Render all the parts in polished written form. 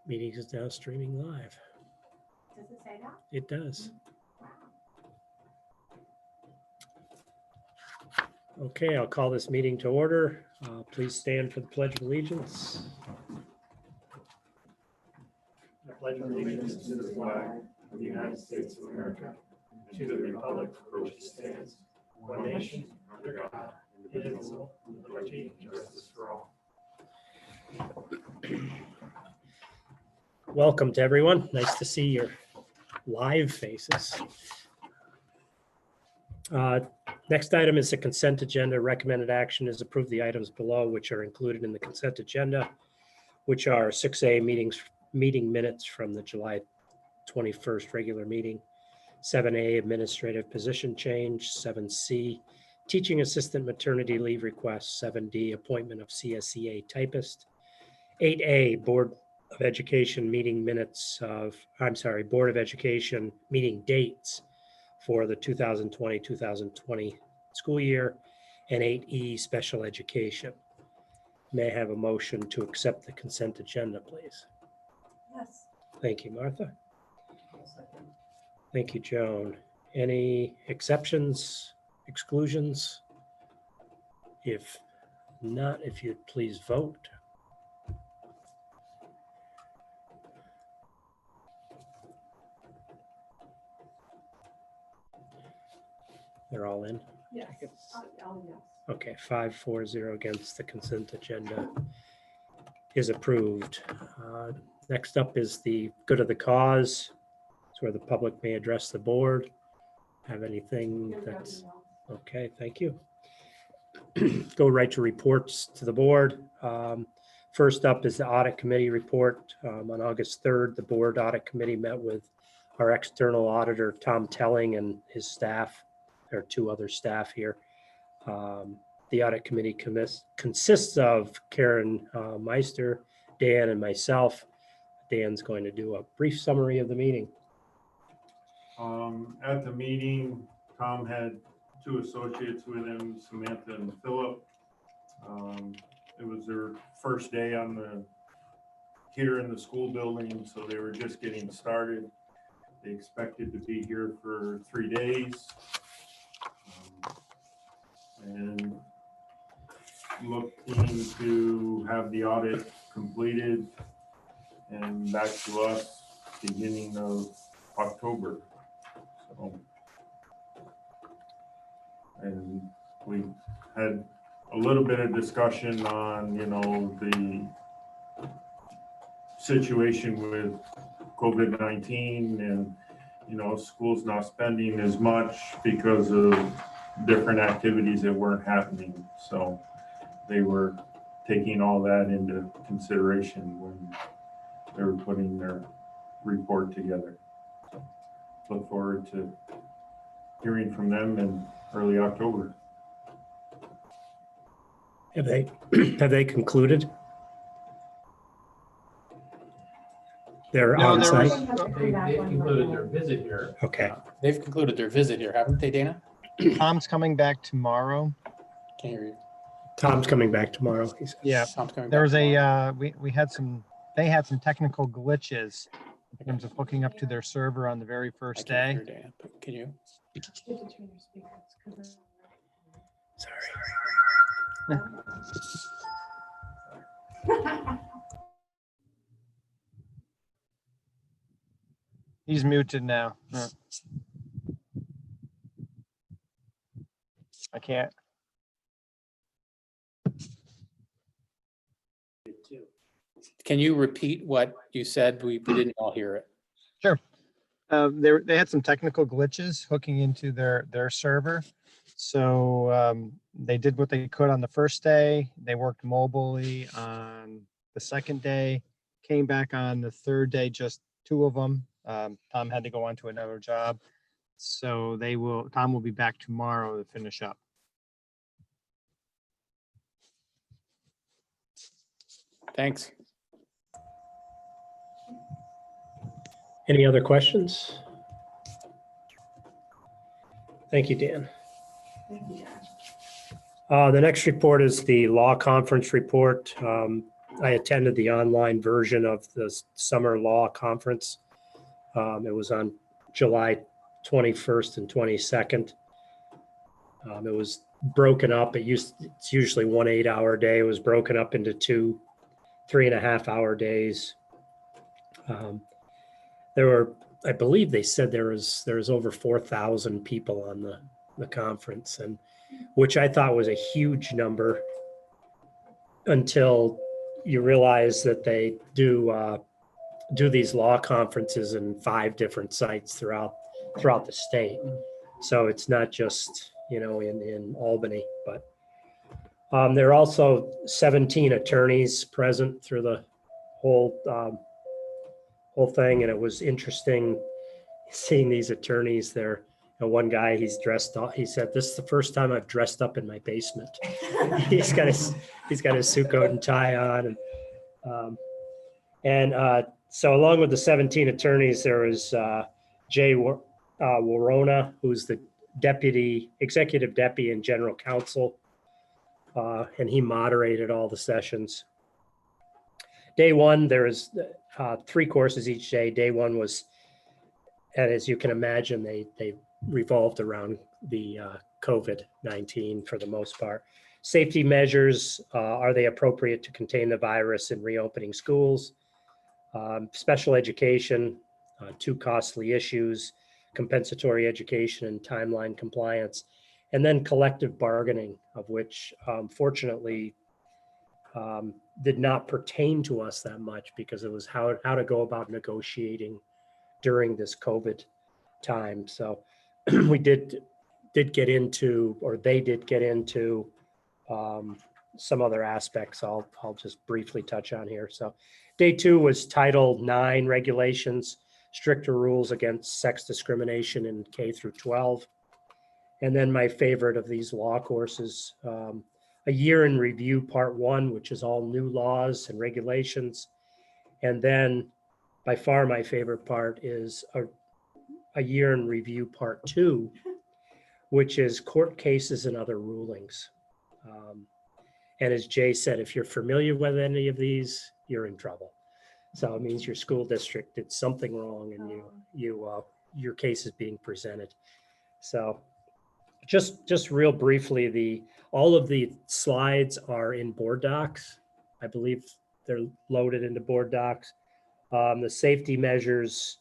Meeting is now streaming live. Does it say that? It does. Okay, I'll call this meeting to order. Please stand for the Pledge of Allegiance. I pledge allegiance to the flag of the United States of America, and to the republic for which it stands, one nation, under God, indivisible, with liberty and justice for all. Welcome to everyone. Nice to see your live faces. Next item is the consent agenda. Recommended action is approve the items below, which are included in the consent agenda, which are 6A meeting minutes from the July 21st regular meeting, 7A administrative position change, 7C teaching assistant maternity leave request, 7D appointment of CSEA typist, 8A Board of Education meeting minutes of, Board of Education meeting dates for the 2020-2020 school year, and 8E special education. May I have a motion to accept the consent agenda, please? Yes. Thank you, Martha. Thank you, Joan. Any exceptions, exclusions? If not, if you'd please vote. They're all in? Yes. Yes. Oh, yes. Okay, 5-4-0 against the consent agenda is approved. Next up is the good of the cause. It's where the public may address the board. Have anything that's, okay, thank you. Go right to reports to the board. First up is the audit committee report. On August 3rd, the board audit committee met with our external auditor, Tom Telling, and his staff. There are two other staff here. The audit committee consists of Karen Meister, Dan, and myself. Dan's going to do a brief summary of the meeting. At the meeting, Tom had two associates with him, Samantha and Philip. It was their first day here in the school building, so they were just getting started. They expected to be here for 3 days. And looking to have the audit completed and back to us beginning of October. So, and we had a little bit of discussion on, the situation with COVID-19 and, schools not spending as much because of different activities that weren't happening. So they were taking all that into consideration when they were putting their report together. So look forward to hearing from them in early October. Have they concluded? They're No, on there site? was- They've concluded their visit here. Okay. They've concluded their visit here, haven't they, Dana? Tom's coming back tomorrow. Can't hear you. Tom's coming back tomorrow, he said. Yeah, Tom's coming there back was tomorrow. they had some technical glitches in terms of hooking up to their server on the very I first can't day. hear Dana, but can you? You have to turn your speakers, 'cause Sorry. He's muted now. I can't. Can you repeat what you said? We didn't all hear it. Sure. They had some technical glitches hooking into their server. So they did what they could on the first day. They worked mobilely on the second day, came back on the third day, just two of them. Tom had to go on to another job. So Tom will be back tomorrow to finish up. Thanks. Any other questions? Thank you, Dan. Thank you, Dan. The next report is the law conference report. I attended the online version of the summer law conference. It was on July 21st and 22nd. It was broken up. It's usually 1 8-hour day. It was broken up into 2 3.5-hour days. There were, I believe they said there was over 4,000 people on the conference, and which I thought was a huge number until you realize that they do these law conferences in 5 different sites throughout the state. So it's not just, in Albany, but there are also 17 attorneys present through the whole thing, and it was interesting seeing these attorneys there. One guy, he said, "This is the first time I've dressed up in my basement." he's got his suit coat and tie on, and so along with the 17 attorneys, there was Jay Warona, who's the executive deputy and general counsel, and he moderated all the sessions. Day one, there is 3 courses each day. Day one was, and as you can imagine, they revolved around the COVID-19 for the most part. Safety measures, are they appropriate to contain the virus in reopening schools? Special education, 2 costly issues, compensatory education and timeline compliance, and then collective bargaining, of which fortunately did not pertain to us that much because it was how to go about negotiating during this COVID time. So we did get into, or they did get into some other aspects I'll just briefly touch on here. So day 2 was Title IX regulations, stricter rules against sex discrimination in K through 12. And then my favorite of these law courses, a year in review part 1, which is all new laws and regulations. And then by far my favorite part is a year in review part 2, which is court cases and other rulings. And as Jay said, if you're familiar with any of these, you're in trouble. So it means your school district did something wrong and your case is being presented. So just real briefly, all of the slides are in board docs. I believe they're loaded into board docs. The safety measures,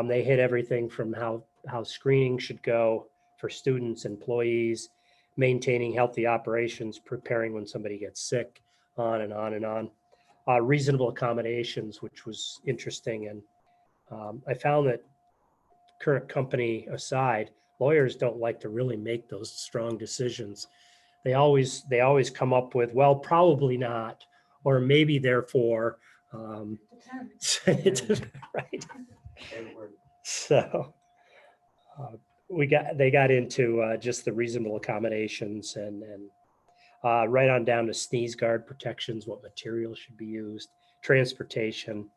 they hit everything from how screening should go for students, employees, maintaining healthy operations, preparing when somebody gets sick, on and on and on. Reasonable accommodations, which was interesting. And I found that, current company aside, lawyers don't like to really make those strong decisions. They always come up with, well, probably not, or maybe therefore, right. So they got into just the reasonable accommodations and right on down to sneeze guard protections, what materials should be used, transportation,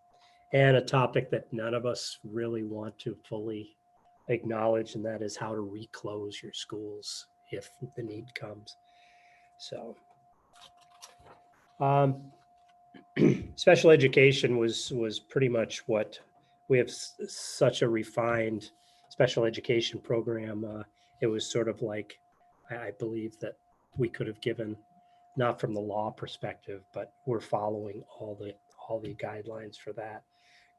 and a topic that none of us really want to fully acknowledge, and that is how to reclose your schools if the need comes. So special education was pretty much what we have, such a refined special education program. It was sort of like, I believe that we could have given, not from the law perspective, but we're following all the guidelines for that.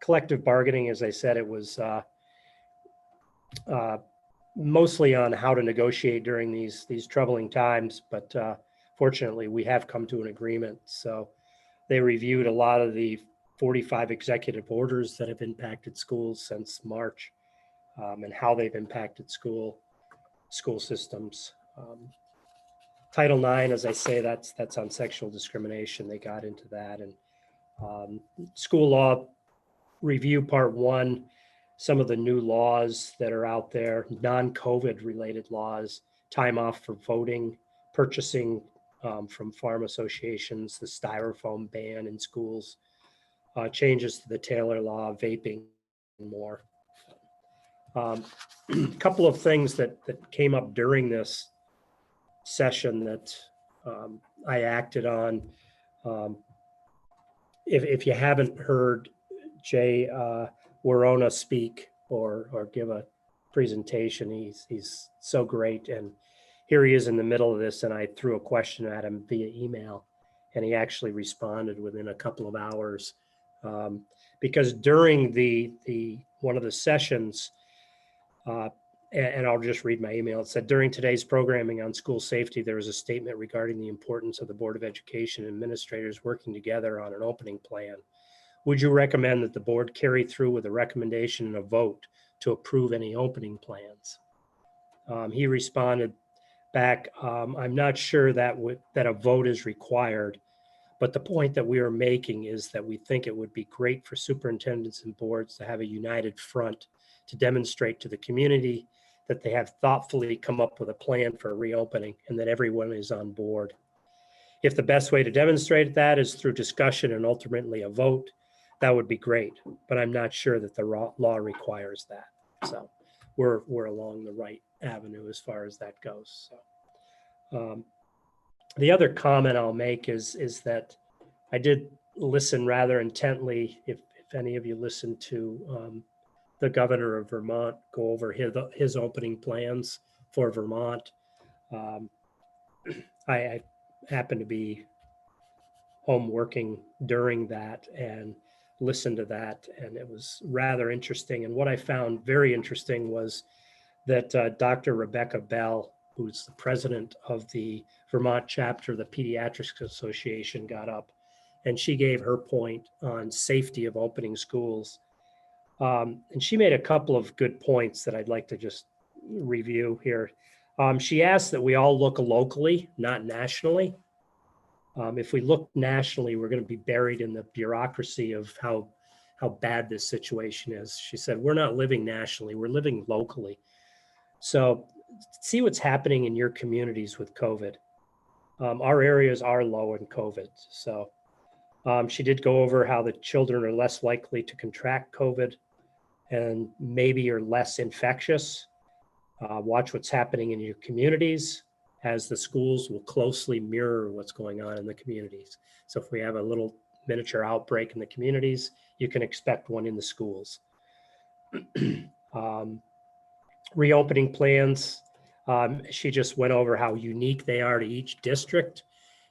Collective bargaining, as I said, it was mostly on how to negotiate during these troubling times, but fortunately we have come to an agreement. So they reviewed a lot of the 45 executive orders that have impacted schools since March, and how they've impacted school systems. Title IX, as I say, that's on sexual discrimination. They got into that. And school law review part 1, some of the new laws that are out there, non-COVID related laws, time off for voting, purchasing from farm associations, the styrofoam ban in schools, changes to the Taylor law, vaping, and more. A couple of things that came up during this session that I acted on. if you haven't heard Jay Warona speak or give a presentation, he's so great. And here he is in the middle of this, and I threw a question at him via email, and he actually responded within a couple of hours. Because during the one of the sessions, and I'll just read my email. It said, during today's programming on school safety, there was a statement regarding the importance of the Board of Education administrators working together on an opening plan. Would you recommend that the board carry through with a recommendation and a vote to approve any opening plans? He responded back, I'm not sure that a vote is required, but the point that we are making is that we think it would be great for superintendents and boards to have a united front to demonstrate to the community that they have thoughtfully come up with a plan for reopening and that everyone is on board. If the best way to demonstrate that is through discussion and ultimately a vote, that would be great, but I'm not sure that the law requires that. So we're along the right avenue as far as that goes. So the other comment I'll make is that I did listen rather intently. If any of you listened to the governor of Vermont go over his opening plans for Vermont, I happened to be home working during that and listened to that, and it was rather interesting. And what I found very interesting was that Dr. Rebecca Bell, who's the president of the Vermont chapter of the Pediatrics Association, got up and she gave her point on safety of opening schools. And she made a couple of good points that I'd like to just review here. She asked that we all look locally, not nationally. If we look nationally, we're going to be buried in the bureaucracy of how bad this situation is. She said, we're not living nationally, we're living locally. So see what's happening in your communities with COVID. Our areas are low in COVID. So she did go over how the children are less likely to contract COVID and maybe are less infectious. Watch what's happening in your communities, as the schools will closely mirror what's going on in the communities. So if we have a little miniature outbreak in the communities, you can expect one in the schools. Reopening plans, she just went over how unique they are to each district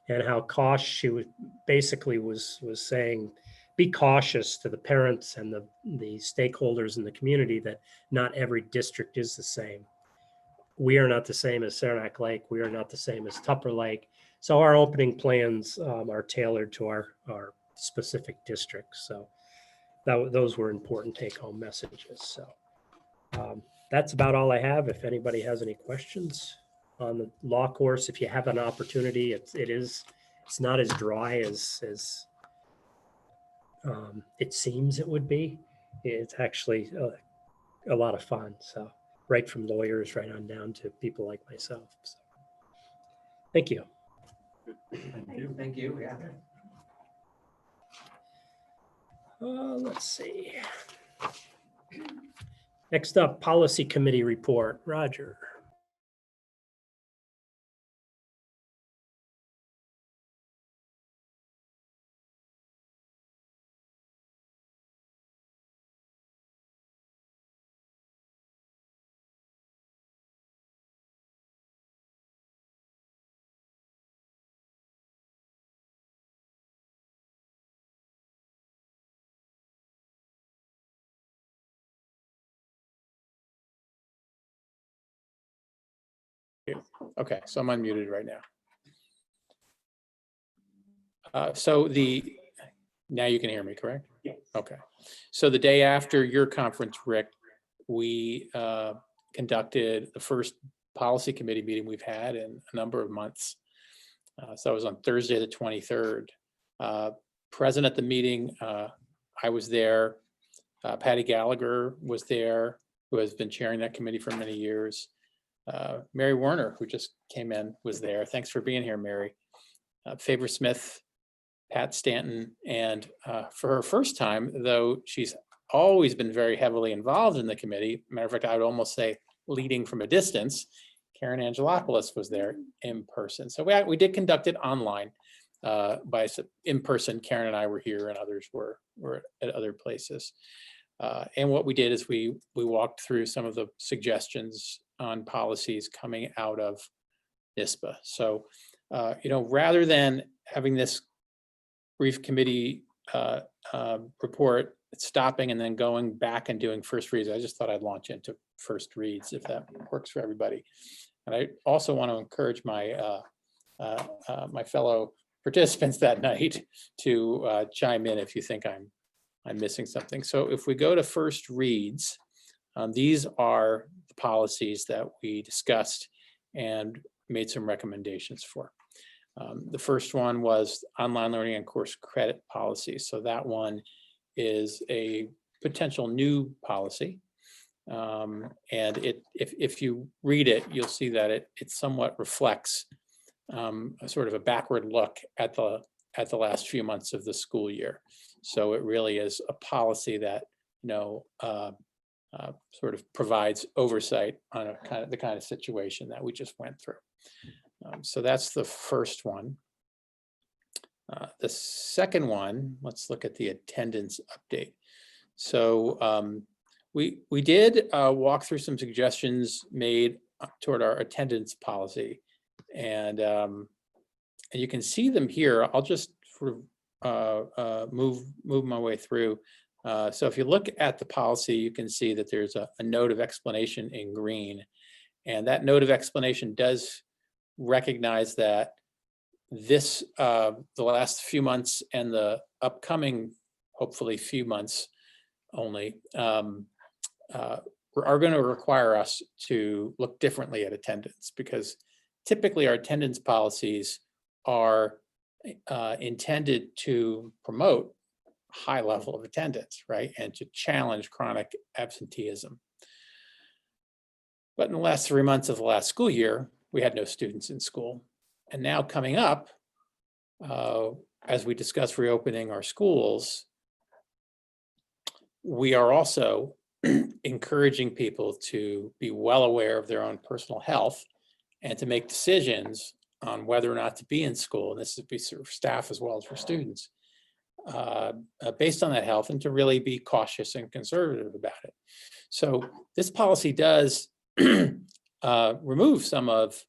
and how cautious she was saying, be cautious to the parents and the stakeholders in the community that not every district is the same. We are not the same as Saranac Lake. We are not the same as Tupper Lake. So our opening plans are tailored to our specific districts. So those were important take-home messages. So that's about all I have. If anybody has any questions on the law course, if you have an opportunity, it's not as dry as it seems it would be. It's actually a lot of fun. So right from lawyers right on down to people like myself. So, thank you. Thank you. Thank you, yeah. Let's see. Next up, policy committee report. Roger. Okay, so I'm unmuted right now. Now you can hear me, correct? Yes. Okay. So the day after your conference, Rick, we conducted the first policy committee meeting we've had in a number of months. So it was on Thursday, the 23rd. Present at the meeting, I was there. Patty Gallagher was there, who has been chairing that committee for many years. Mary Werner, who just came in, was there. Thanks for being here, Mary. Favor Smith, Pat Stanton, and for her first time, though she's always been very heavily involved in the committee, matter of fact, I would almost say leading from a distance, Karen Angelopoulos was there in person. So we did conduct it online. in person. Karen and I were here, and others were at other places. And what we did is we walked through some of the suggestions on policies coming out of NISBA. So, rather than having this brief committee report, stopping and then going back and doing first reads, I just thought I'd launch into first reads if that works for everybody. And I also want to encourage my my fellow participants that night to chime in if you think I'm missing something. So if we go to first reads, these are the policies that we discussed and made some recommendations for. The first one was online learning and course credit policy. So that one is a potential new policy. And if you read it, you'll see that it somewhat reflects a sort of a backward look at the last few months of the school year. So it really is a policy that sort of provides oversight on the kind of situation that we just went through. So that's the first one. The second one, let's look at the attendance update. So we did walk through some suggestions made toward our attendance policy, and you can see them here. I'll just sort of move my way through. So if you look at the policy, you can see that there's a note of explanation in green, and that note of explanation does recognize that this the last few months and the upcoming, hopefully, few months only are going to require us to look differently at attendance, because typically our attendance policies are intended to promote high level of attendance, right, and to challenge chronic absenteeism. But in the last 3 months of the last school year, we had no students in school. And now coming up, as we discuss reopening our schools, we are also encouraging people to be well aware of their own personal health and to make decisions on whether or not to be in school. And this is for staff as well as for students, based on that health, and to really be cautious and conservative about it. So this policy does remove some of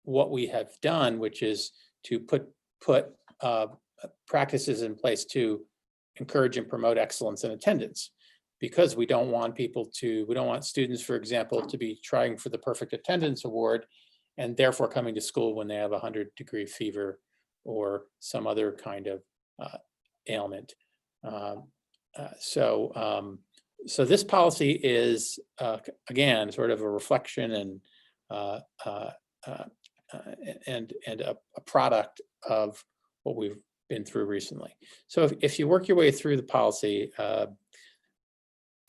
what we have done, which is to put practices in place to encourage and promote excellence in attendance, because we don't want students, for example, to be trying for the perfect attendance award and therefore coming to school when they have 100-degree fever or some other kind of ailment. So this policy is, again, sort of a reflection and a product of what we've been through recently. So if you work your way through the policy,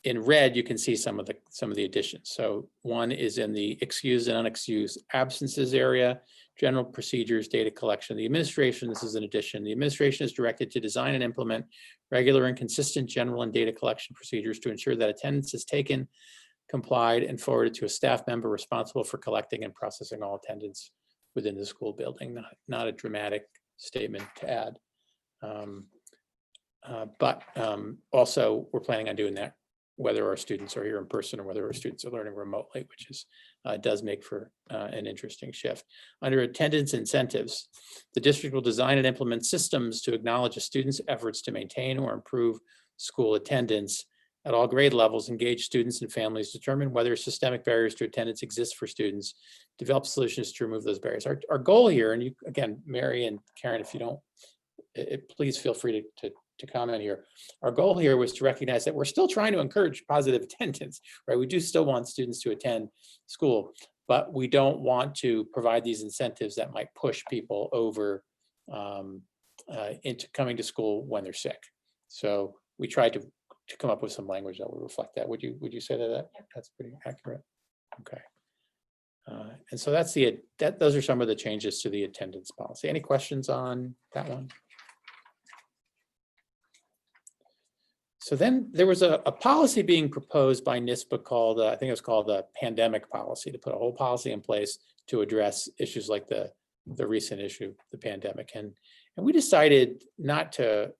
in red, you can see some of the additions. So one is in the excused and unexcused absences area, general procedures, data collection. The administration, this is an addition. The administration is directed to design and implement regular and consistent general and data collection procedures to ensure that attendance is taken, complied, and forwarded to a staff member responsible for collecting and processing all attendance within the school building. Not a dramatic statement to add. But also we're planning on doing that whether our students are here in person or whether our students are learning remotely, which is does make for an interesting shift. Under attendance incentives, the district will design and implement systems to acknowledge a student's efforts to maintain or improve school attendance at all grade levels, engage students and families, determine whether systemic barriers to attendance exist for students, develop solutions to remove those barriers. Our goal here, and you, again, Mary and Karen, if you don't, please feel free to comment here. Our goal here was to recognize that we're still trying to encourage positive attendance, right? We do still want students to attend school, but we don't want to provide these incentives that might push people over into coming to school when they're sick. So we tried to come up with some language that would reflect that. Would you say that that's pretty accurate? Okay. And so that's those are some of the changes to the attendance policy. Any questions on that one? So then there was a policy being proposed by NISBA called, I think it was called the pandemic policy, to put a whole policy in place to address issues like the recent issue, the pandemic. And And we decided not to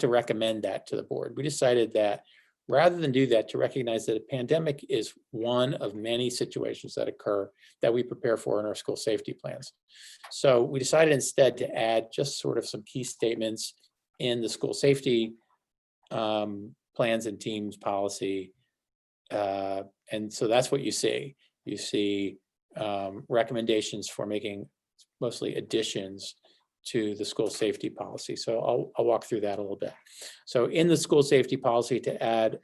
recommend that to the board. We decided that rather than do that, to recognize that a pandemic is one of many situations that occur that we prepare for in our school safety plans. So we decided instead to add just sort of some key statements in the school safety plans and teams policy. And so that's what you see. You see recommendations for making mostly additions to the school safety policy. So I'll walk through that a little bit. So in the school safety policy, to add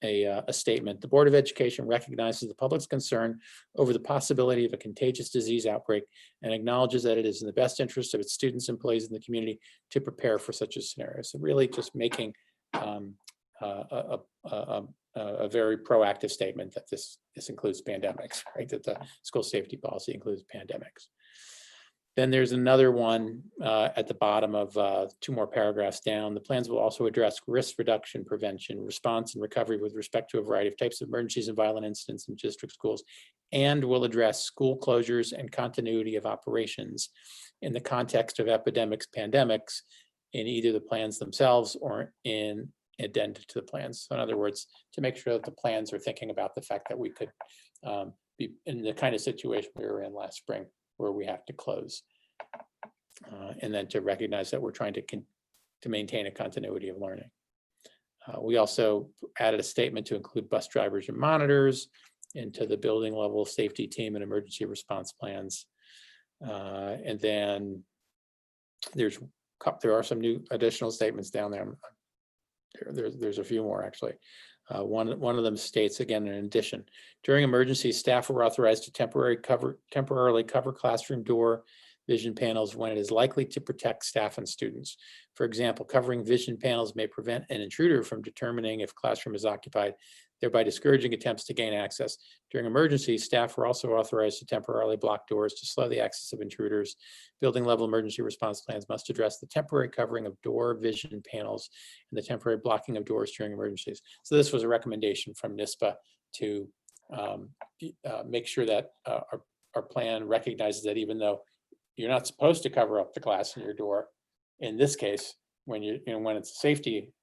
a statement, the Board of Education recognizes the public's concern over the possibility of a contagious disease outbreak and acknowledges that it is in the best interest of its students, employees, and the community to prepare for such a scenario. So really just making a very proactive statement that this includes pandemics, right? That the school safety policy includes pandemics. Then there's another one at the bottom of 2 more paragraphs down. The plans will also address risk reduction, prevention, response, and recovery with respect to a variety of types of emergencies and violent incidents in district schools, and will address school closures and continuity of operations in the context of epidemics, pandemics, in either the plans themselves or in addenda to the plans. So in other words, to make sure that the plans are thinking about the fact that we could be in the kind of situation we were in last spring, where we have to close. And then to recognize that we're trying to maintain a continuity of learning. We also added a statement to include bus drivers and monitors into the building level safety team and emergency response plans. And then there are some new additional statements down there. There's a few more actually. One of them states, again, in addition, during emergencies, staff are authorized to temporarily cover classroom door vision panels when it is likely to protect staff and students. For example, covering vision panels may prevent an intruder from determining if classroom is occupied, thereby discouraging attempts to gain access. During emergencies, staff are also authorized to temporarily block doors to slow the access of intruders. Building level emergency response plans must address the temporary covering of door vision panels and the temporary blocking of doors during emergencies. So this was a recommendation from NISPA to make sure that our plan recognizes that even though you're not supposed to cover up the glass in your door, in this case, when when it's a safety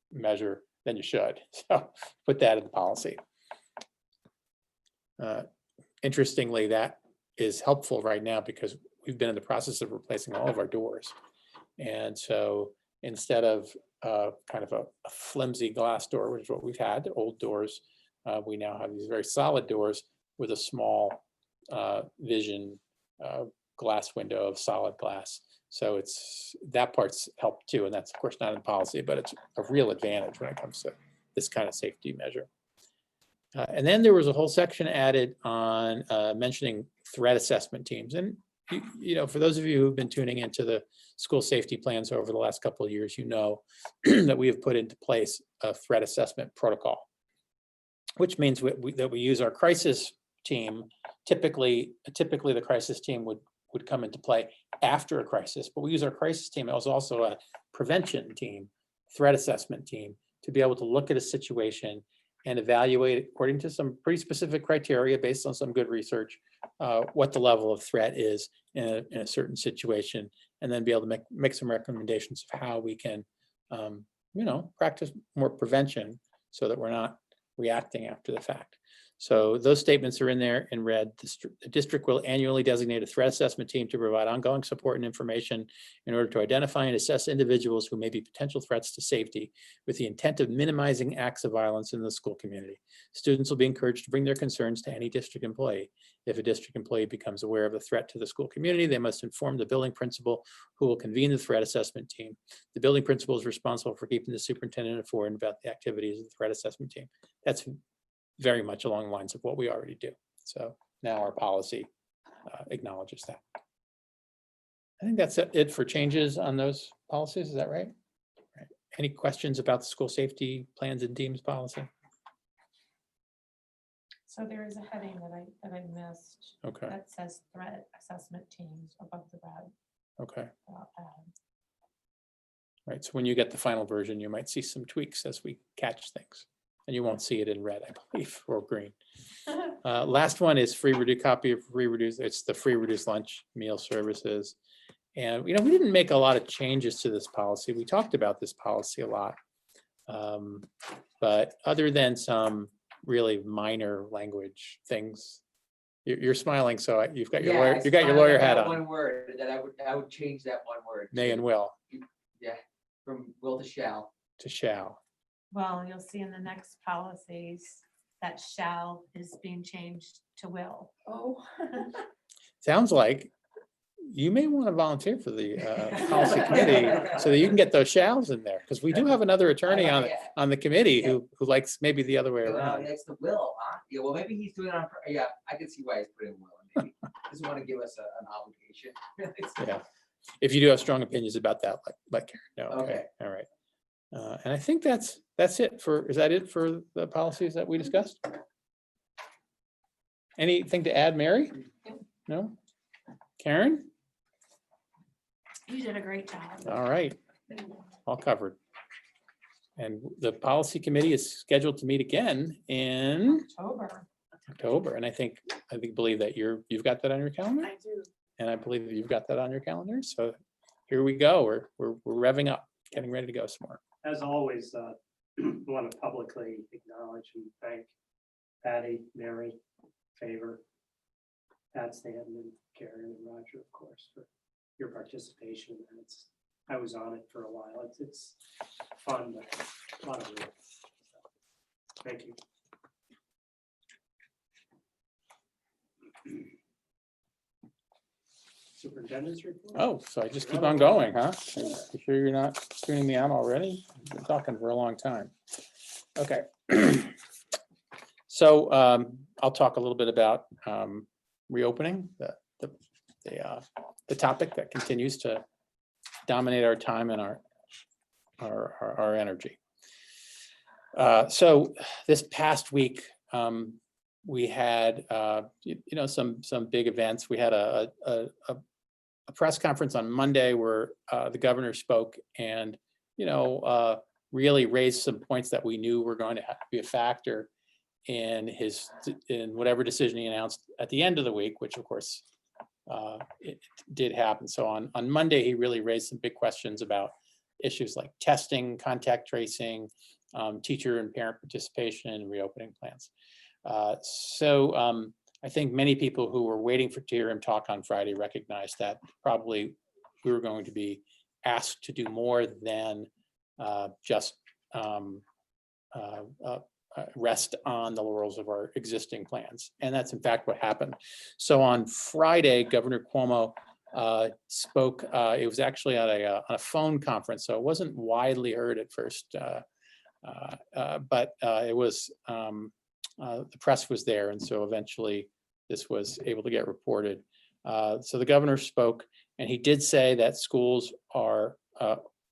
measure, then you should. So put that in the policy. Interestingly, that is helpful right now because we've been in the process of replacing all of our doors. And so instead of kind of a flimsy glass door, which is what we've had, old doors, we now have these very solid doors with a small vision glass window of solid glass. So that part's helped too. And that's of course not in policy, but it's a real advantage when it comes to this kind of safety measure. And then there was a whole section added on mentioning threat assessment teams. And for those of you who've been tuning into the school safety plans over the last couple of years, that we have put into place a threat assessment protocol, which means that we use our crisis team. Typically the crisis team would come into play after a crisis, but we use our crisis team. It was also a prevention team, threat assessment team, to be able to look at a situation and evaluate according to some pretty specific criteria based on some good research, what the level of threat is in a certain situation, and then be able to make some recommendations of how we can, practice more prevention so that we're not reacting after the fact. So those statements are in there in red. The district will annually designate a threat assessment team to provide ongoing support and information in order to identify and assess individuals who may be potential threats to safety with the intent of minimizing acts of violence in the school community. Students will be encouraged to bring their concerns to any district employee. If a district employee becomes aware of a threat to the school community, they must inform the building principal, who will convene the threat assessment team. The building principal is responsible for keeping the superintendent informed about the activities of the threat assessment team. That's very much along the lines of what we already do. So now our policy acknowledges that. I think that's it for changes on those policies. Is that right? Right. Any questions about the school safety plans and teams policy? So there is a heading that I missed Okay. that says threat assessment teams above the red. Okay. Right. So when you get the final version, you might see some tweaks as we catch things. And you won't see it in red, I believe, or green. Last one is free reduced copy of free reduced, it's the free reduced lunch meal services. And, we didn't make a lot of changes to this policy. We talked about this policy a lot. But other than some really minor language things, you're smiling, so you've got your lawyer, Yeah, you got your I lawyer got hat on, One word that I would change that one word. may to- and will, Yeah, from will to shall. to shall. Well, you'll see in the next policies that shall is being changed to will. Oh. Sounds like you may want to volunteer for the policy committee so that you can get those shalls in there, because we do have another attorney on the committee who likes maybe the other way around. It's the will, huh? Yeah, well, maybe he's doing it on, yeah, I can see why he's putting will. Maybe doesn't want to give us an obligation. Yeah. If you do have strong opinions about that, let Karen know. Okay, Okay. all right. And I think that's it is that it for the policies that we discussed? Anything to add, Mary? No? Karen? You did a great job. All right, all covered. And the policy committee is scheduled to meet again in October. And I believe that you've got that on your calendar, I do. and I believe that you've got that on your calendar. So here we go. We're revving up, getting ready to go some more. As always, I want to publicly acknowledge and thank Patty, Mary, Favor, Pat Stanton, and Karen and Roger, of course, for your participation. And I was on it for a while. It's fun, but a lot of work. So, thank you. Superintendent's report? Oh, so I just keep on going, huh? You sure you're not tuning me out already? I've been talking for a long time. Okay. So I'll talk a little bit about reopening, the topic that continues to dominate our time and our energy. So this past week, we had some big events. We had a press conference on Monday where the governor spoke and really raised some points that we knew were going to have to be a factor in whatever decision he announced at the end of the week, which of course it did happen. So on Monday, he really raised some big questions about issues like testing, contact tracing, teacher and parent participation, and reopening plans. So I think many people who were waiting to hear him talk on Friday recognized that probably we were going to be asked to do more than just rest on the laurels of our existing plans. And that's in fact what happened. So on Friday, Governor Cuomo spoke. It was actually on a phone conference, so it wasn't widely heard at first, but it was, the press was there, and so eventually this was able to get reported. So the governor spoke, and he did say that schools are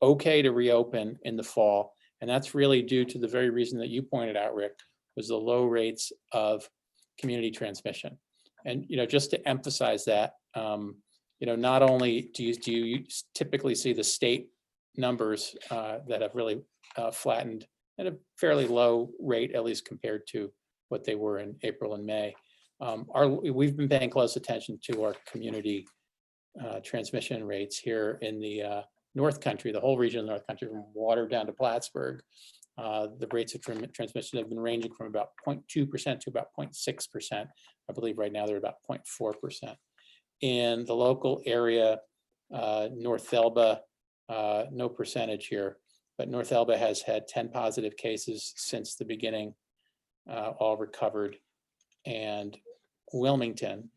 okay to reopen in the fall. And that's really due to the very reason that you pointed out, Rick, was the low rates of community transmission. And, just to emphasize that, not only do you typically see the state numbers that have really flattened at a fairly low rate, at least compared to what they were in April and May. We've been paying close attention to our community transmission rates here in the North Country, the whole region of the North Country, from Water down to Plattsburgh. The rates of transmission have been ranging from about 0.2% to about 0.6%. I believe right now they're about 0.4%. In the local area, North Elba, no percentage here, but North Elba has had 10 positive cases since the beginning, all recovered. And Wilmington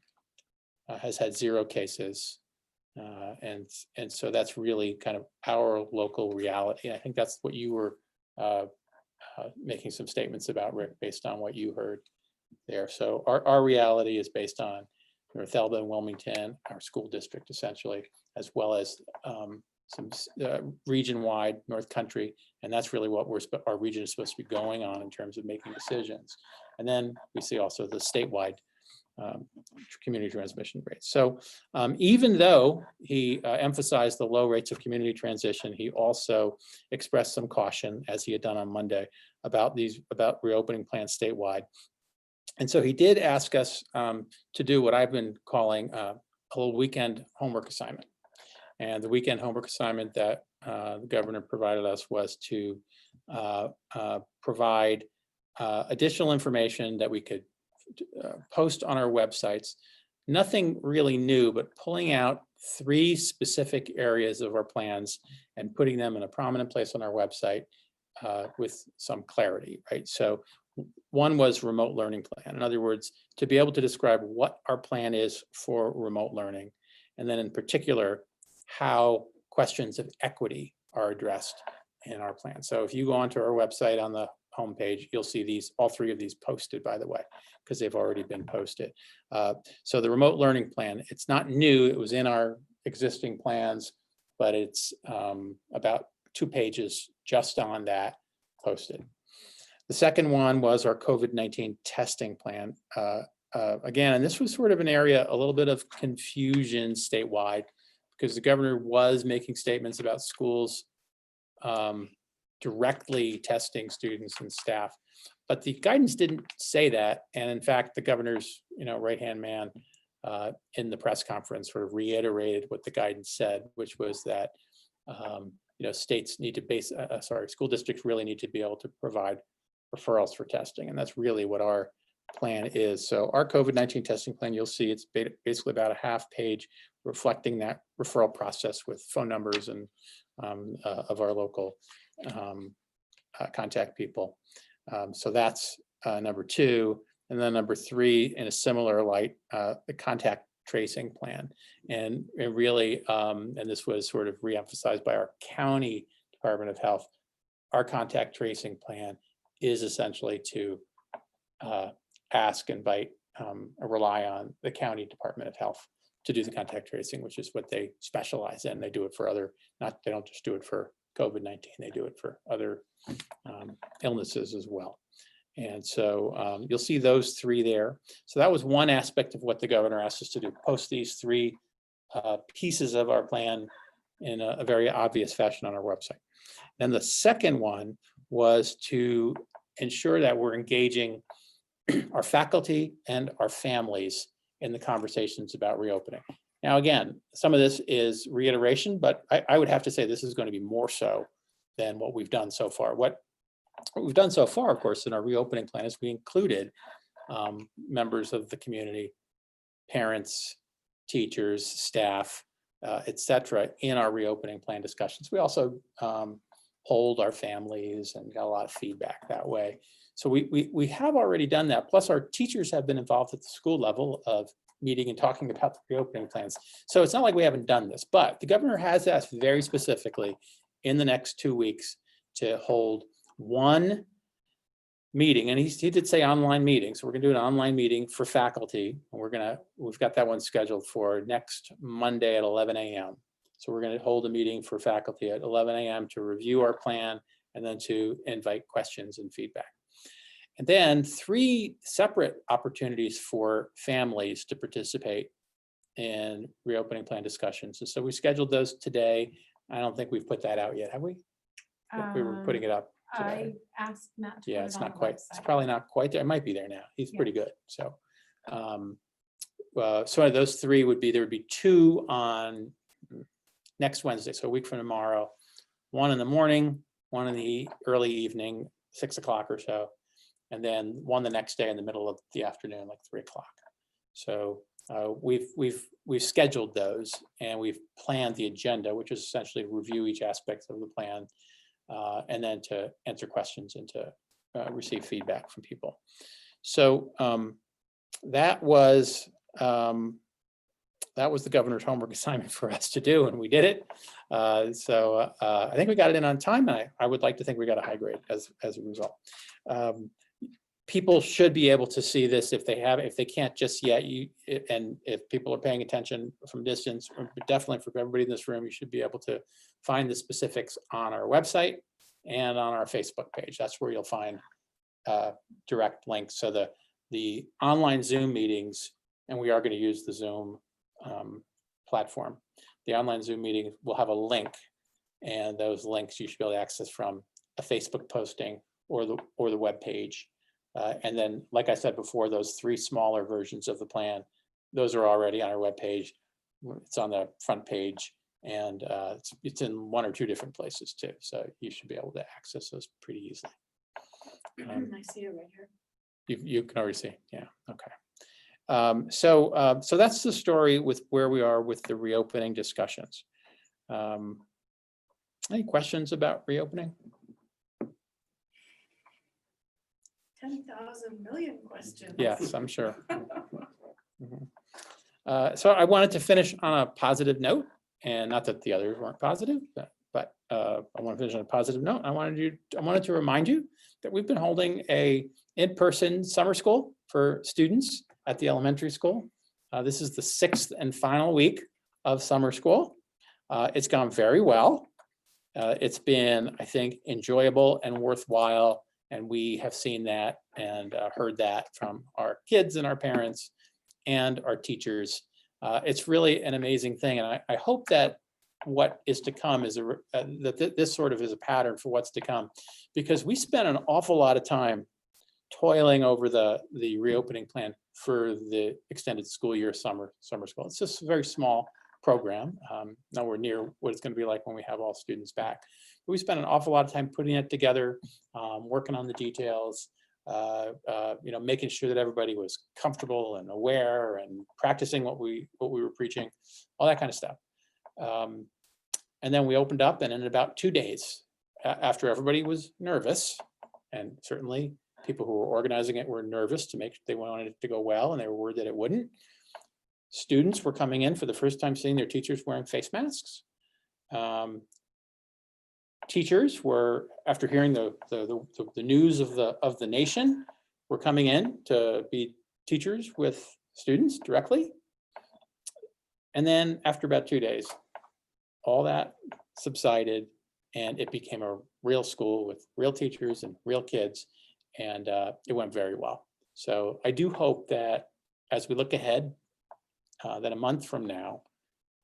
has had 0 cases. And so that's really kind of our local reality. I think that's what you were making some statements about, Rick, based on what you heard there. So our reality is based on North Elba and Wilmington, our school district essentially, as well as some region-wide North Country. And that's really what our region is supposed to be going on in terms of making decisions. And then we see also the statewide community transmission rates. So even though he emphasized the low rates of community transition, he also expressed some caution, as he had done on Monday, about reopening plans statewide. And so he did ask us to do what I've been calling a little weekend homework assignment. And the weekend homework assignment that the governor provided us was to provide additional information that we could post on our websites. Nothing really new, but pulling out 3 specific areas of our plans and putting them in a prominent place on our website with some clarity, right? So one was remote learning plan. In other words, to be able to describe what our plan is for remote learning. And then in particular, how questions of equity are addressed in our plan. So if you go onto our website on the homepage, you'll see these, all 3 of these posted, by the way, because they've already been posted. So the remote learning plan, it's not new, it was in our existing plans, but it's about 2 pages just on that posted. The second one was our COVID-19 testing plan. Again, and this was sort of an area, a little bit of confusion statewide, because the governor was making statements about schools directly testing students and staff, but the guidance didn't say that. And in fact, the governor's right-hand man in the press conference sort of reiterated what the guidance said, which was that states need to school districts really need to be able to provide referrals for testing, and that's really what our plan is. So our COVID-19 testing plan, you'll see it's basically about a half page reflecting that referral process with phone numbers and of our local contact people. So that's number 2. And then number 3, in a similar light, the contact tracing plan. And really, and this was sort of reemphasized by our county Department of Health, our contact tracing plan is essentially to ask, invite, or rely on the county Department of Health to do the contact tracing, which is what they specialize in. They do it for other, they don't just do it for COVID-19, they do it for other illnesses as well. And so you'll see those 3 there. So that was one aspect of what the governor asked us to do, post these 3 pieces of our plan in a very obvious fashion on our website. Then the second one was to ensure that we're engaging our faculty and our families in the conversations about reopening. Now, again, some of this is reiteration, but I would have to say this is going to be more so than what we've done so far. What we've done so far, of course, in our reopening plan is we included members of the community, parents, teachers, staff, et cetera, in our reopening plan discussions. We also polled our families and got a lot of feedback that way. So we have already done that. Plus our teachers have been involved at the school level of meeting and talking about the reopening plans. So it's not like we haven't done this, but the governor has asked very specifically in the next 2 weeks to hold one meeting, and he did say online meeting. So we're gonna do an online meeting for faculty. And we've got that one scheduled for next Monday at 11 a.m. So we're gonna hold a meeting for faculty at 11 a.m. to review our plan and then to invite questions and feedback. And then 3 separate opportunities for families to participate in reopening plan discussions. And so we scheduled those today. I don't think we've put that out yet, have we? We were putting it up today. I asked Matt to Yeah, put it's it on not the quite, it's website. probably not quite there. It might be there now. He's Yeah. pretty good. So, so those 3 would be, there would be 2 on next Wednesday, so a week from tomorrow, 1 in the morning, 1 in the early evening, 6 o'clock or so, and then 1 the next day in the middle of the afternoon, like 3 o'clock. So we've scheduled those and we've planned the agenda, which is essentially review each aspect of the plan, and then to answer questions and to receive feedback from people. So that was the governor's homework assignment for us to do, and we did it. So I think we got it in on time, and I would like to think we got a high grade as a result. People should be able to see this if they can't just yet, and if people are paying attention from distance, or definitely for everybody in this room, you should be able to find the specifics on our website and on our Facebook page. That's where you'll find direct links. So the online Zoom meetings, and we are going to use the Zoom platform. The online Zoom meeting will have a link, and those links you should be able to access from a Facebook posting or the web page And then, like I said before, those 3 smaller versions of the plan, those are already on our webpage. It's on the front page, and it's in 1 or 2 different places too. So you should be able to access those pretty easily. I see it right here. You can already see, yeah, okay. So that's the story with where we are with the reopening discussions. Any questions about reopening? 10,000 million questions. Yes, I'm sure. Mhm. So I wanted to finish on a positive note, and not that the others weren't positive, but I want to finish on a positive note. I wanted to remind you that we've been holding a in-person summer school for students at the elementary school. This is the 6th and final week of summer school. It's gone very well. It's been, I think, enjoyable and worthwhile. And we have seen that and heard that from our kids and our parents and our teachers. It's really an amazing thing. And I hope that what is to come is that this sort of is a pattern for what's to come, because we spent an awful lot of time toiling over the reopening plan for the extended school year summer school. It's just a very small program, nowhere near what it's going to be like when we have all students back. But we spent an awful lot of time putting it together, working on the details, making sure that everybody was comfortable and aware and practicing what we were preaching, all that kind of stuff. And then we opened up, and in about 2 days, after everybody was nervous, and certainly people who were organizing it were nervous to make sure they wanted it to go well, and they were worried that it wouldn't. Students were coming in for the first time seeing their teachers wearing face masks. Teachers were, after hearing the news of the nation, were coming in to be teachers with students directly. And then after about 2 days, all that subsided, and it became a real school with real teachers and real kids, and it went very well. So I do hope that as we look ahead, that a month from now,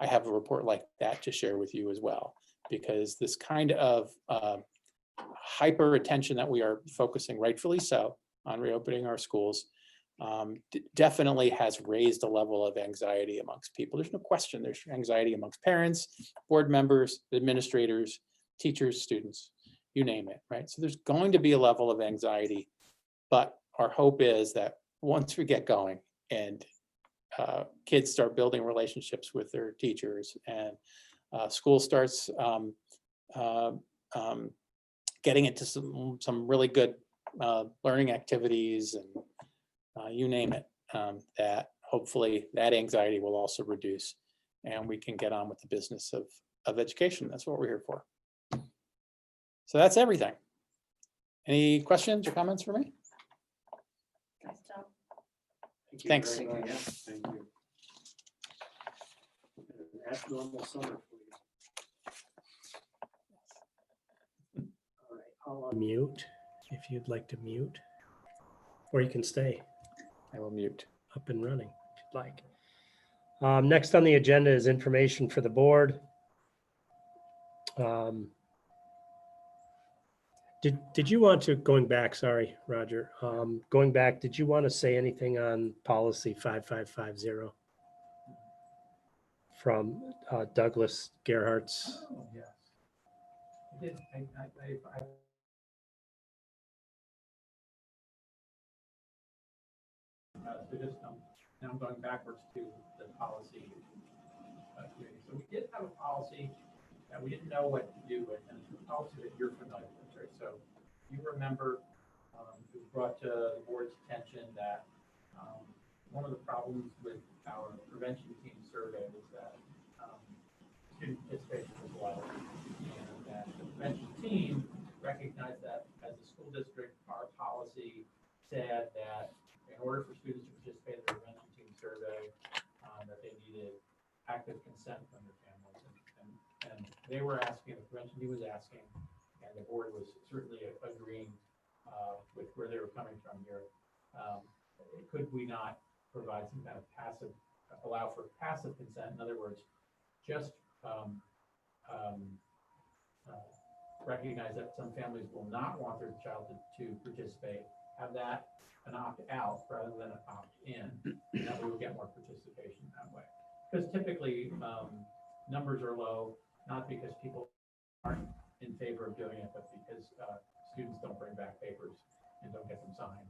I have a report like that to share with you as well, because this kind of hyper attention that we are focusing, rightfully so, on reopening our schools definitely has raised a level of anxiety amongst people. There's no question there's anxiety amongst parents, board members, administrators, teachers, students, you name it, right? So there's going to be a level of anxiety, but our hope is that once we get going and kids start building relationships with their teachers, and school starts getting into some really good learning activities, and you name it, that hopefully that anxiety will also reduce, and we can get on with the business of education. That's what we're here for. So that's everything. Any questions or comments for me? Nice job. Thanks. Thank you. Thank you. That's normal summer for you. All right, I'll unmute if you'd like to mute, or you can stay I will mute. up and running if you'd like. Next on the agenda is information for the board. Did you want to, going back, sorry, Roger, going back, did you want to say anything on policy 5550 from Douglas Gerhardt's? Oh, yes. I did. So just now I'm going backwards to the policy committee. So we did have a policy that we didn't know what to do with, and it's a policy that you're familiar with, right? So you remember it was brought to the board's attention that one of the problems with our prevention team survey was that student participation was low, and that the prevention team recognized that as a school district, our policy said that in order for students to participate in the prevention team survey, that they needed active consent from their families. And they were asking, the prevention team was asking, and the board was certainly agreeing with where they were coming from here. Could we not provide some kind of passive, allow for passive consent? In other words, just recognize that some families will not want their child to participate, have that an opt-out rather than an opt-in, and that we would get more participation that way. Because typically, numbers are low, not because people aren't in favor of doing it, but because students don't bring back papers and don't get them signed.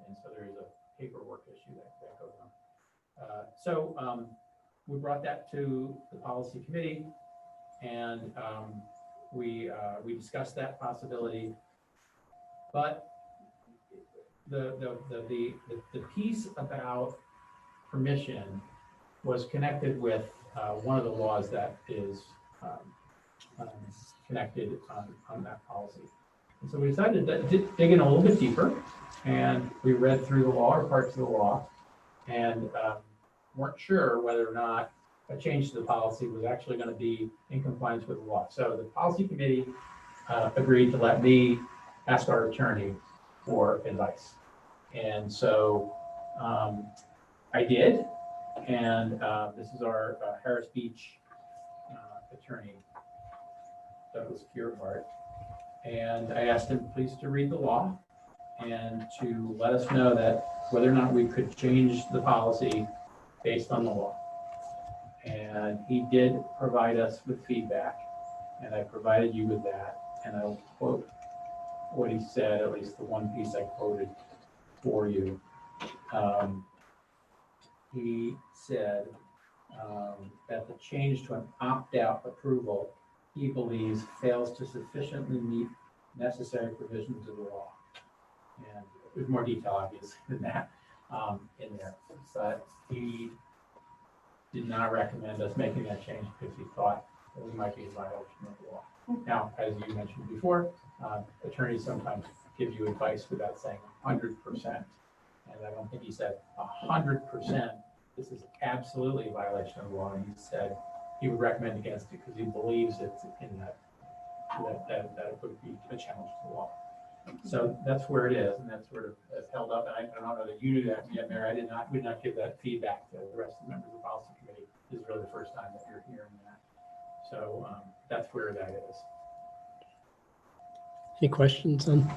And so there is a paperwork issue that goes on. So we brought that to the policy committee, and we discussed that possibility. But the piece about permission was connected with one of the laws that is connected on that policy. And so we decided to dig in a little bit deeper, and we read through the law or parts of the law, and weren't sure whether or not a change to the policy was actually going to be in compliance with the law. So the policy committee agreed to let me ask our attorney for advice. And so I did, and this is our Harris Beach attorney, Douglas Kierhart. And I asked him please to read the law and to let us know that whether or not we could change the policy based on the law. And he did provide us with feedback, and I provided you with that. And I'll quote what he said, at least the one piece I quoted for you. He said that the change to an opt-out approval, he believes, fails to sufficiently meet necessary provisions of the law. And there's more detail, obviously, than that in there. But he did not recommend us making that change because he thought that we might be in violation of the law. Now, as you mentioned before, attorneys sometimes give you advice without saying 100%. And I don't think he said 100%. This is absolutely a violation of the law. And he said he would recommend against it because he believes it's in that it would be a challenge to the law. So that's where it is, and that's sort of held up. And I don't know that you knew that yet, Mary. We did not give that feedback to the rest of the members of the policy committee. This is really the first time that you're hearing that. So that's where that is. Any questions on?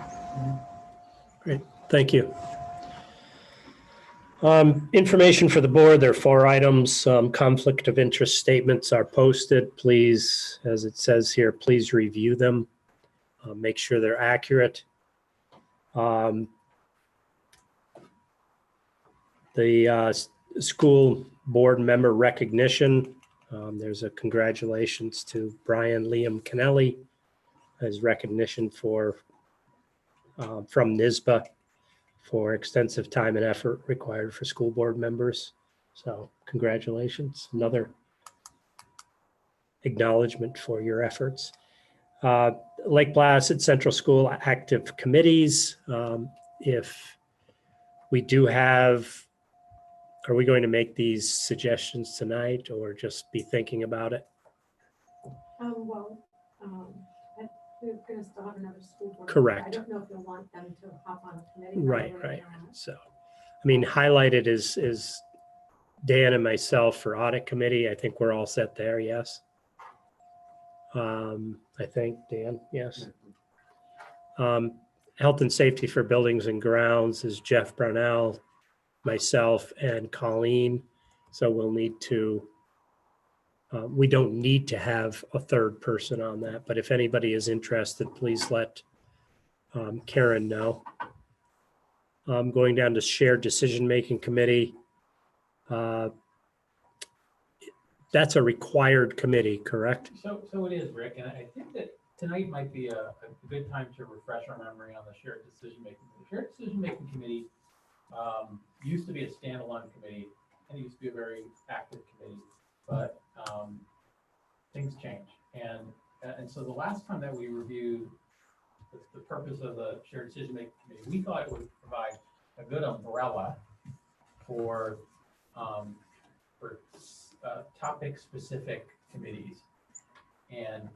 Great, thank you. Information for the board, there are 4 items. Conflict of interest statements are posted. Please, as it says here, please review them. Make sure they're accurate. The school board member recognition, there's a congratulations to Brian Liam Kennelly, as recognition for from NYSBA for extensive time and effort required for school board members. So congratulations, another acknowledgement for your efforts. Lake Placid Central School active committees. If we do have, are we going to make these suggestions tonight or just be thinking about it? We're gonna still have another school board. Correct. I don't know if you'll want them to hop on a committee. Right. So, I mean, highlighted is Dan and myself for audit committee. I think we're all set there. Yes. I think Dan, yes. Health and safety for buildings and grounds is Jeff Brownell, myself, and Colleen. So we'll need to, we don't need to have a third person on that, but if anybody is interested, please let Karen know. Going down to shared decision-making committee. That's a required committee, correct? So it is, Rick, and I think that tonight might be a good time to refresh our memory on the shared decision-making. The shared decision-making committee used to be a standalone committee, and it used to be a very active committee, but things change. And so the last time that we reviewed the purpose of the shared decision-making committee, we thought it would provide a good umbrella for topic-specific committees. And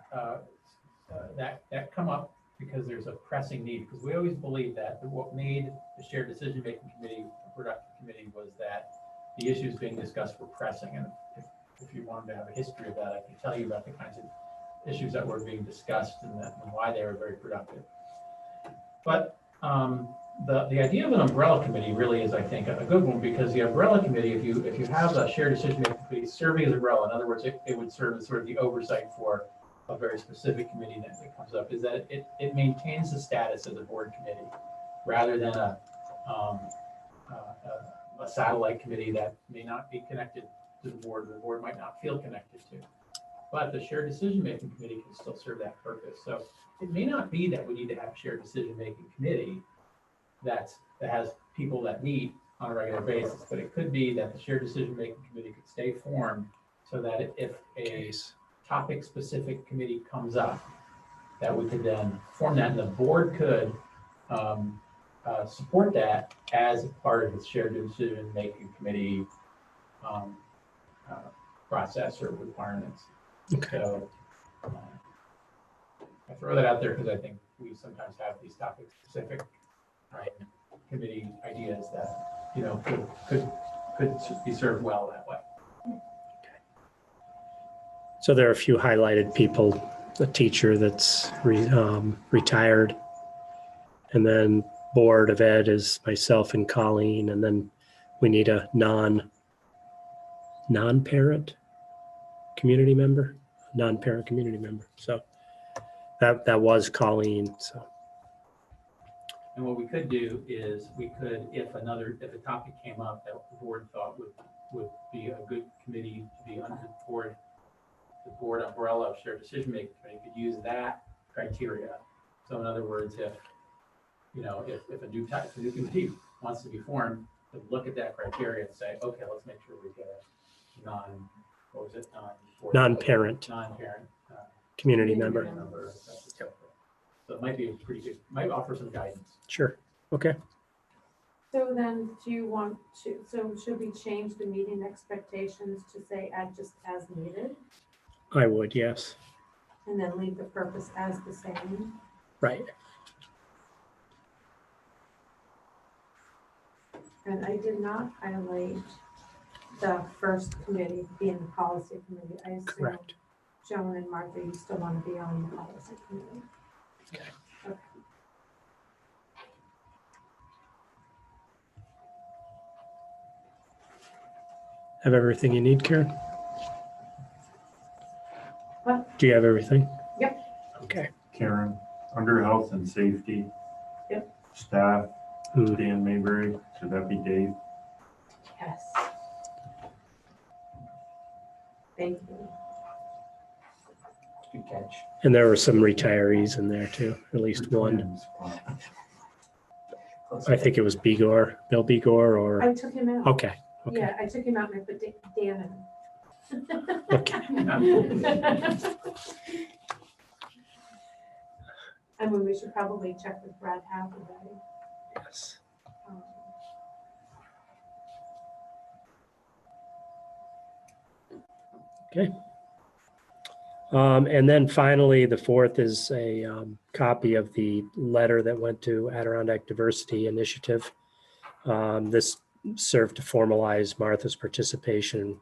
that come up because there's a pressing need, because we always believe that what made the shared decision-making committee a productive committee was that the issues being discussed were pressing. And if you wanted to have a history of that, I can tell you about the kinds of issues that were being discussed and why they were very productive. But the idea of an umbrella committee really is, I think, a good one, because the umbrella committee, if you have a shared decision making committee serving as umbrella, in other words, it would serve as sort of the oversight for a very specific committee that comes up, is that it maintains the status as a board committee rather than um, a satellite committee that may not be connected to the board might not feel connected to. But the shared decision-making committee can still serve that purpose. So it may not be that we need to have a shared decision-making committee that has people that meet on a regular basis, but it could be that the shared decision-making committee could stay formed so that if a Case. topic-specific committee comes up, that we could then form that, and the board could support that as part of its shared decision-making committee process or requirements. Okay. So I throw that out there because I think we sometimes have these topic-specific committee ideas that, you know, could be served well that way. So there are a few highlighted people, a teacher that's retired. And then Board of Ed is myself and Colleen, and then we need a non-parent community member, non-parent community member. So that was Colleen, so. And what we could do is we could, if a topic came up that the board thought would be a good committee to be under the board umbrella of shared decision-making committee, could use that criteria. So in other words, if a new committee wants to be formed, to look at that criteria and say, okay, let's make sure we get a non-parent Community member. So it might be pretty good, might offer some guidance. Sure. Okay. So then do you want to, so should we change the meeting expectations to say add just as needed I would, yes. and then leave the purpose as the same? Right. And I did not highlight the first committee being the policy committee. I assume Correct. Joan and Martha, you still want to be on the policy committee. Okay. Okay. Have everything you need, Karen? What? Do you have everything? Yep. Okay. Karen, under health and safety. Yep. Staff, Hmm. Dan Mayberry, should that be Dave? Yes. Thank you. Good catch. And there were some retirees in there too, at least one. I think it was Bill Bigor, or, I took him out. okay, okay, Yeah, I took him out and I put Dan in. okay. I mean, we should probably check with Brad Hathaway. Yes. Um, Okay. And then finally, the fourth is a copy of the letter that went to Adirondack Diversity Initiative. This served to formalize Martha's participation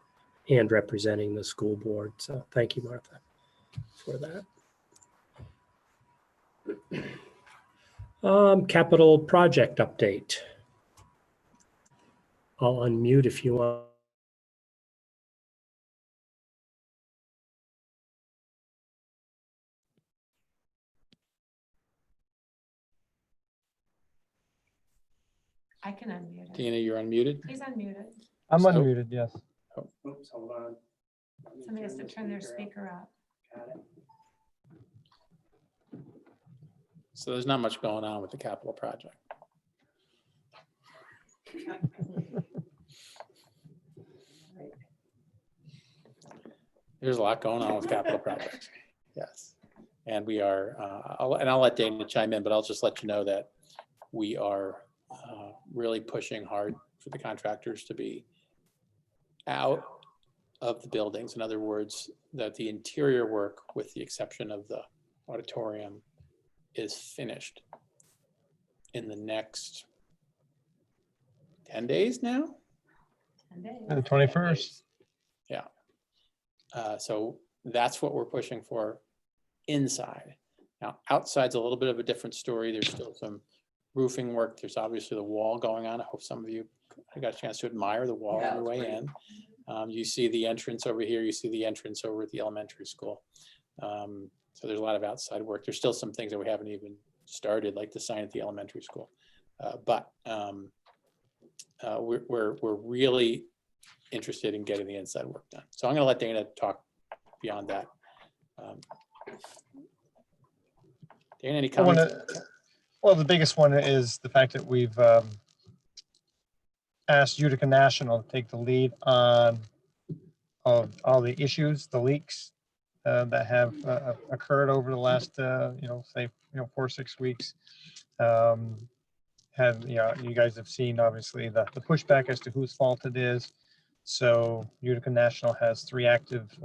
and representing the school board. So thank you, Martha, for that. Capital project update. I'll unmute if you want. I can unmute it. Dana, you're unmuted. He's unmuted. I'm So- unmuted, yes. Oops, hold on. Somebody has to turn their speaker up. Got it. So there's not much going on with the capital project. There's a lot going on with capital projects. Yes. And we are, I'll let Dana chime in, but I'll just let you know that we are really pushing hard for the contractors to be out of the buildings. In other words, that the interior work, with the exception of the auditorium, is finished in the next 10 days now. 10 days. The 21st. Yeah. So that's what we're pushing for inside. Now, outside's a little bit of a different story. There's still some roofing work. There's obviously the wall going on. I hope some of you got a chance to admire the wall Yeah, on the it's way great. in. You see the entrance over here. You see the entrance over at the elementary school. So there's a lot of outside work. There's still some things that we haven't even started, like the sign at the elementary school. But we're really interested in getting the inside work done. So I'm going to let Dana talk beyond that. Dana, any I wanna- comments? Well, the biggest one is the fact that we've asked Utica National to take the lead on all the issues, the leaks that have occurred over the last, say, 4 or 6 weeks. You guys have seen, obviously, the pushback as to whose fault it is. So Utica National has 3 active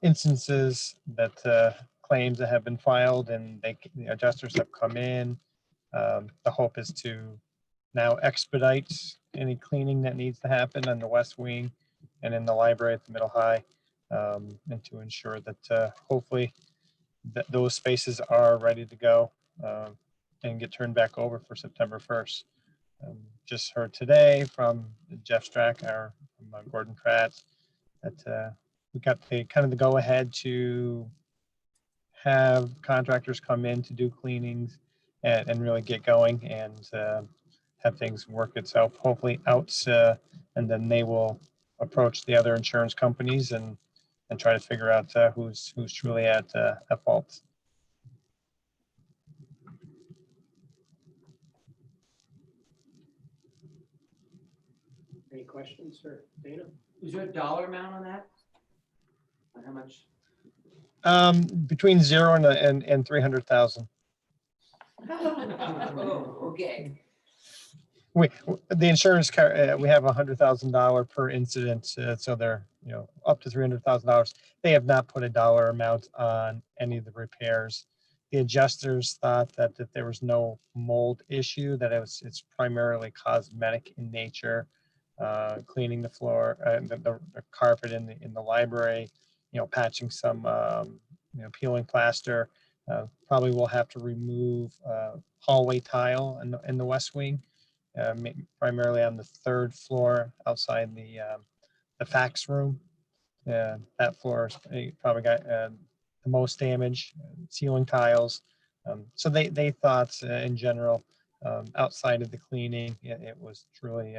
instances that claims that have been filed, and the adjusters have come in. The hope is to now expedite any cleaning that needs to happen on the west wing and in the library at the middle high, and to ensure that hopefully that those spaces are ready to go and get turned back over for September 1st. Just heard today from Jeff Strack, from Gordon Pratt, that we got the the go ahead to have contractors come in to do cleanings and really get going and have things work itself hopefully out, and then they will approach the other insurance companies and try to figure out who's truly at fault. Any questions for Dana? Is there a dollar amount on that? On how much? Between 0 and 300,000. Oh, okay. The insurance we have $100,000 per incident, so they're up to $300,000. They have not put a dollar amount on any of the repairs. The adjusters thought that if there was no mold issue, that it's primarily cosmetic in nature, cleaning the floor, the carpet in the library, patching some, peeling plaster. Probably will have to remove hallway tile in the west wing. Primarily on the 3rd floor outside the fax room. That floor probably got the most damage, ceiling tiles. So they thought in general, outside of the cleaning, it was truly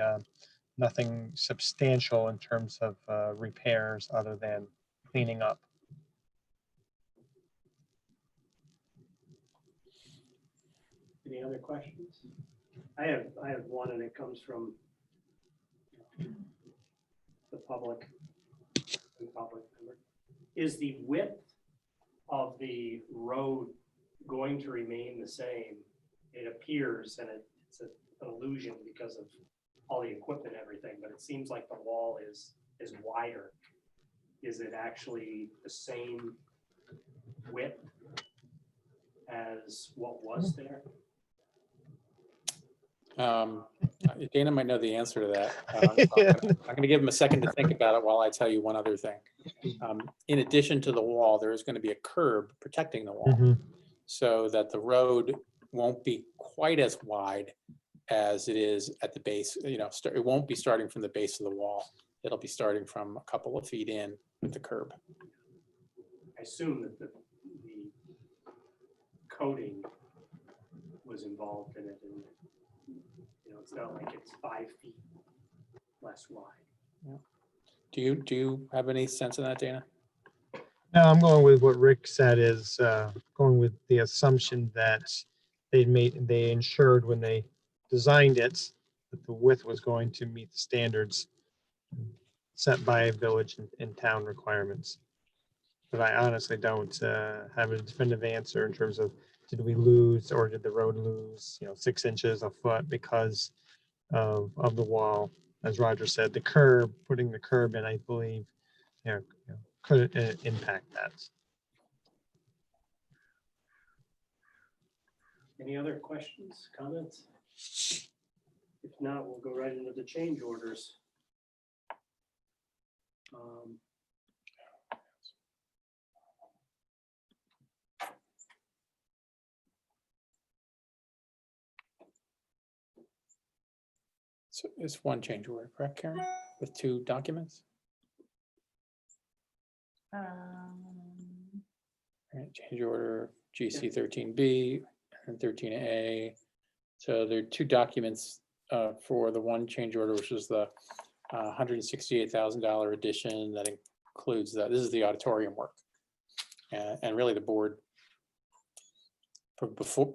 nothing substantial in terms of repairs other than cleaning up. Any other questions? I have one, and it comes from the public. Member. Is the width of the road going to remain the same? It appears, and it's an illusion because of all the equipment and everything, but it seems like the wall is wider. Is it actually the same width as what was there? Dana might know the answer to that. I'm going to give him a second to think about it while I tell you one other thing. In addition to the wall, there is going to be a curb protecting the wall so that the road won't be quite as wide as it is at the base. It won't be starting from the base of the wall. It'll be starting from a couple of feet in with the curb. I assume that the coating was involved in it, and it's not like it's 5 feet less wide. Do you have any sense of that, Dana? No, I'm going with what Rick said, is going with the assumption that they ensured when they designed it that the width was going to meet the standards set by village and town requirements. But I honestly don't have a definitive answer in terms of, did we lose or did the road lose 6 inches, a foot because of the wall? As Roger said, putting the curb in, I believe, could impact that. Any other questions, comments? If not, we'll go right into the change orders. So it's one change order, correct, Karen, with 2 documents? Right, change order GC 13B and 13A. So there are 2 documents for the one change order, which is the $168,000 addition that includes that. This is the auditorium work. And really the board,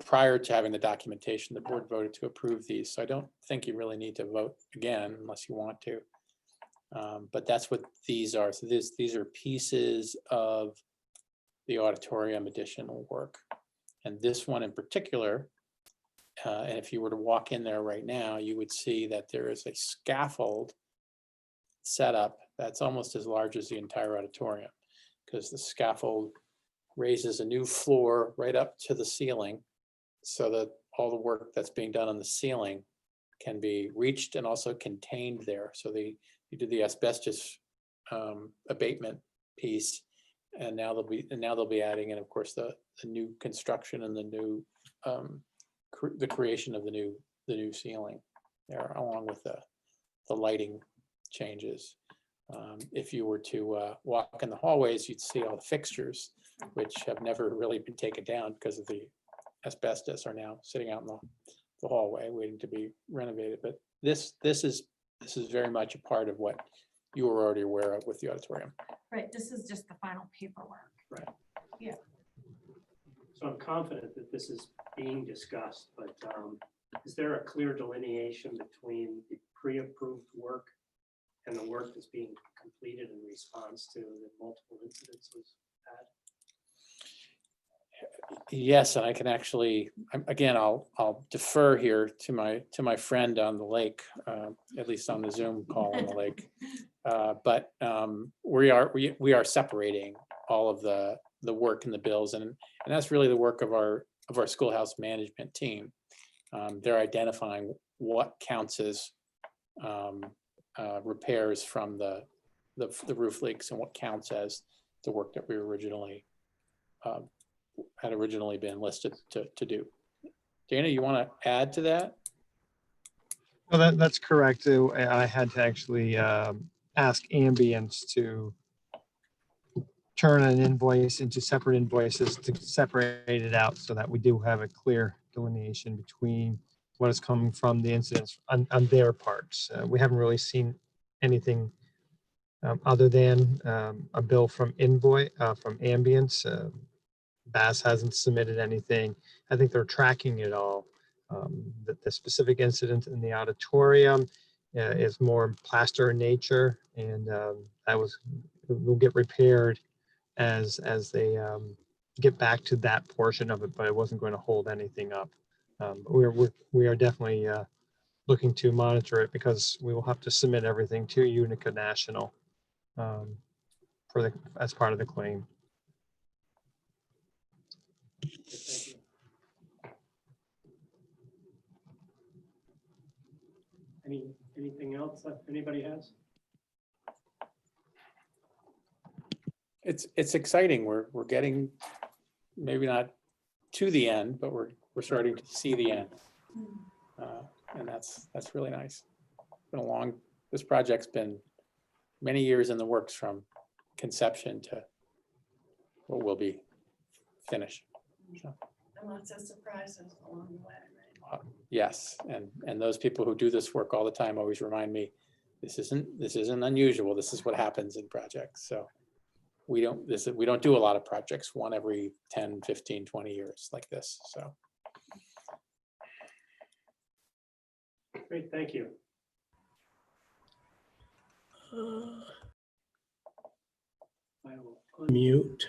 prior to having the documentation, the board voted to approve these. So I don't think you really need to vote again unless you want to. But that's what these are. So these are pieces of the auditorium additional work. And this one in particular, and if you were to walk in there right now, you would see that there is a scaffold setup that's almost as large as the entire auditorium, because the scaffold raises a new floor right up to the ceiling so that all the work that's being done on the ceiling can be reached and also contained there. So you did the asbestos abatement piece, and now they'll be adding in, of course, the new construction and the new the creation of the new ceiling there, along with the lighting changes. If you were to walk in the hallways, you'd see all the fixtures, which have never really been taken down because of the asbestos, are now sitting out in the hallway waiting to be renovated. But this is very much a part of what you were already aware of with the auditorium. Right, this is just the final paperwork. So I'm confident that this is being discussed, but is there a clear delineation between the pre-approved work and the work that's being completed in response to the multiple incidences had? Yes, and I can actually, again, I'll defer here to my friend on the lake, at least on the Zoom call on the lake. But we are separating all of the work and the bills, and that's really the work of our schoolhouse management team. They're identifying what counts as repairs from the roof leaks and what counts as the work that we originally had originally been listed to do. Dana, you want to add to that? Well, that's correct. I had to actually ask Ambience to turn an invoice into separate invoices to separate it out so that we do have a clear delineation between what is coming from the incidents on their parts. We haven't really seen anything other than a bill from from Ambience. Bass hasn't submitted anything. I think they're tracking it all. The specific incident in the auditorium is more plaster in nature, and that will get repaired as they get back to that portion of it, but it wasn't going to hold anything up. We are definitely looking to monitor it because we will have to submit everything to Unica National as part of the claim. Thank you. Anything else that anybody has? It's exciting. We're getting maybe not to the end, but we're starting to see the end, and that's really nice. This project's been many years in the works, from conception to what will be finished. So, And lots of surprises along the way, right? yes, and those people who do this work all the time always remind me, this isn't unusual. This is what happens in projects. So we don't do a lot of projects, one every 10, 15, 20 years like this. So Great, thank you. I will unmute.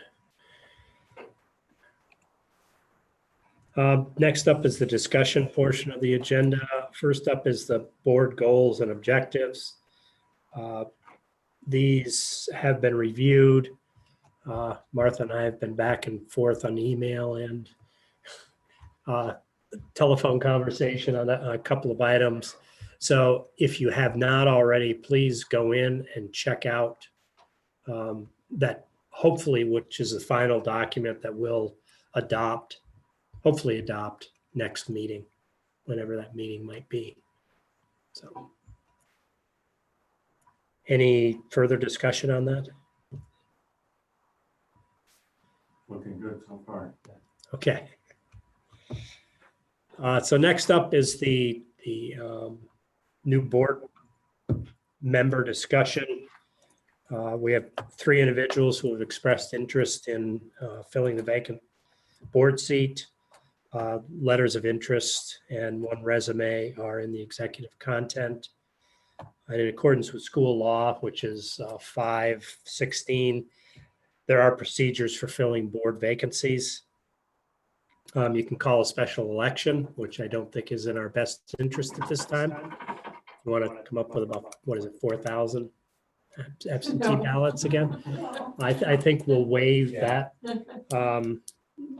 Next up is the discussion portion of the agenda. First up is the board goals and objectives. These have been reviewed. Martha and I have been back and forth on email and telephone conversation on a couple of items. So if you have not already, please go in and check out that, hopefully, which is the final document that we'll hopefully adopt next meeting, whenever that meeting might be. So Any further discussion on that? Looking good so far. Okay. So next up is the new board member discussion. We have 3 individuals who have expressed interest in filling the vacant board seat. Letters of interest and 1 resume are in the executive content. And in accordance with school law, which is 516, there are procedures for filling board vacancies. You can call a special election, which I don't think is in our best interest at this time. You want to come up with about, 4,000 absentee ballots again? I think we'll waive that,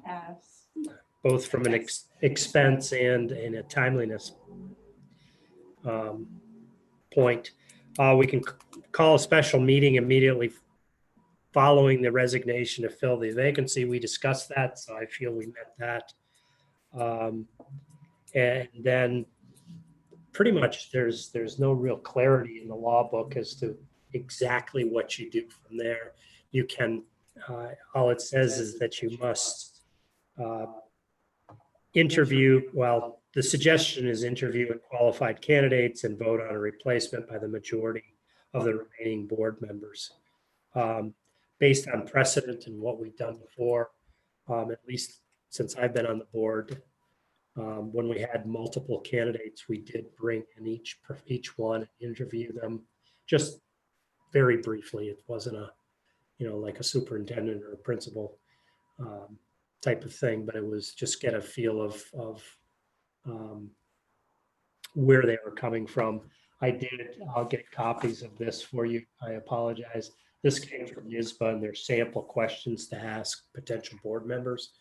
Yes. both from an expense and in a timeliness point. We can call a special meeting immediately following the resignation to fill the vacancy. We discussed that, so I feel we met that. And then pretty much there's no real clarity in the law book as to exactly what you do from there. You can, all it says is that you must interview, well, the suggestion is interview qualified candidates and vote on a replacement by the majority of the remaining board members. Based on precedent and what we've done before, at least since I've been on the board, when we had multiple candidates, we did bring in each one, interview them just very briefly. It wasn't a, like a superintendent or a principal type of thing, but it was just get a feel of where they were coming from. I'll get copies of this for you. I apologize. This came from NYSBA and their sample questions to ask potential board members.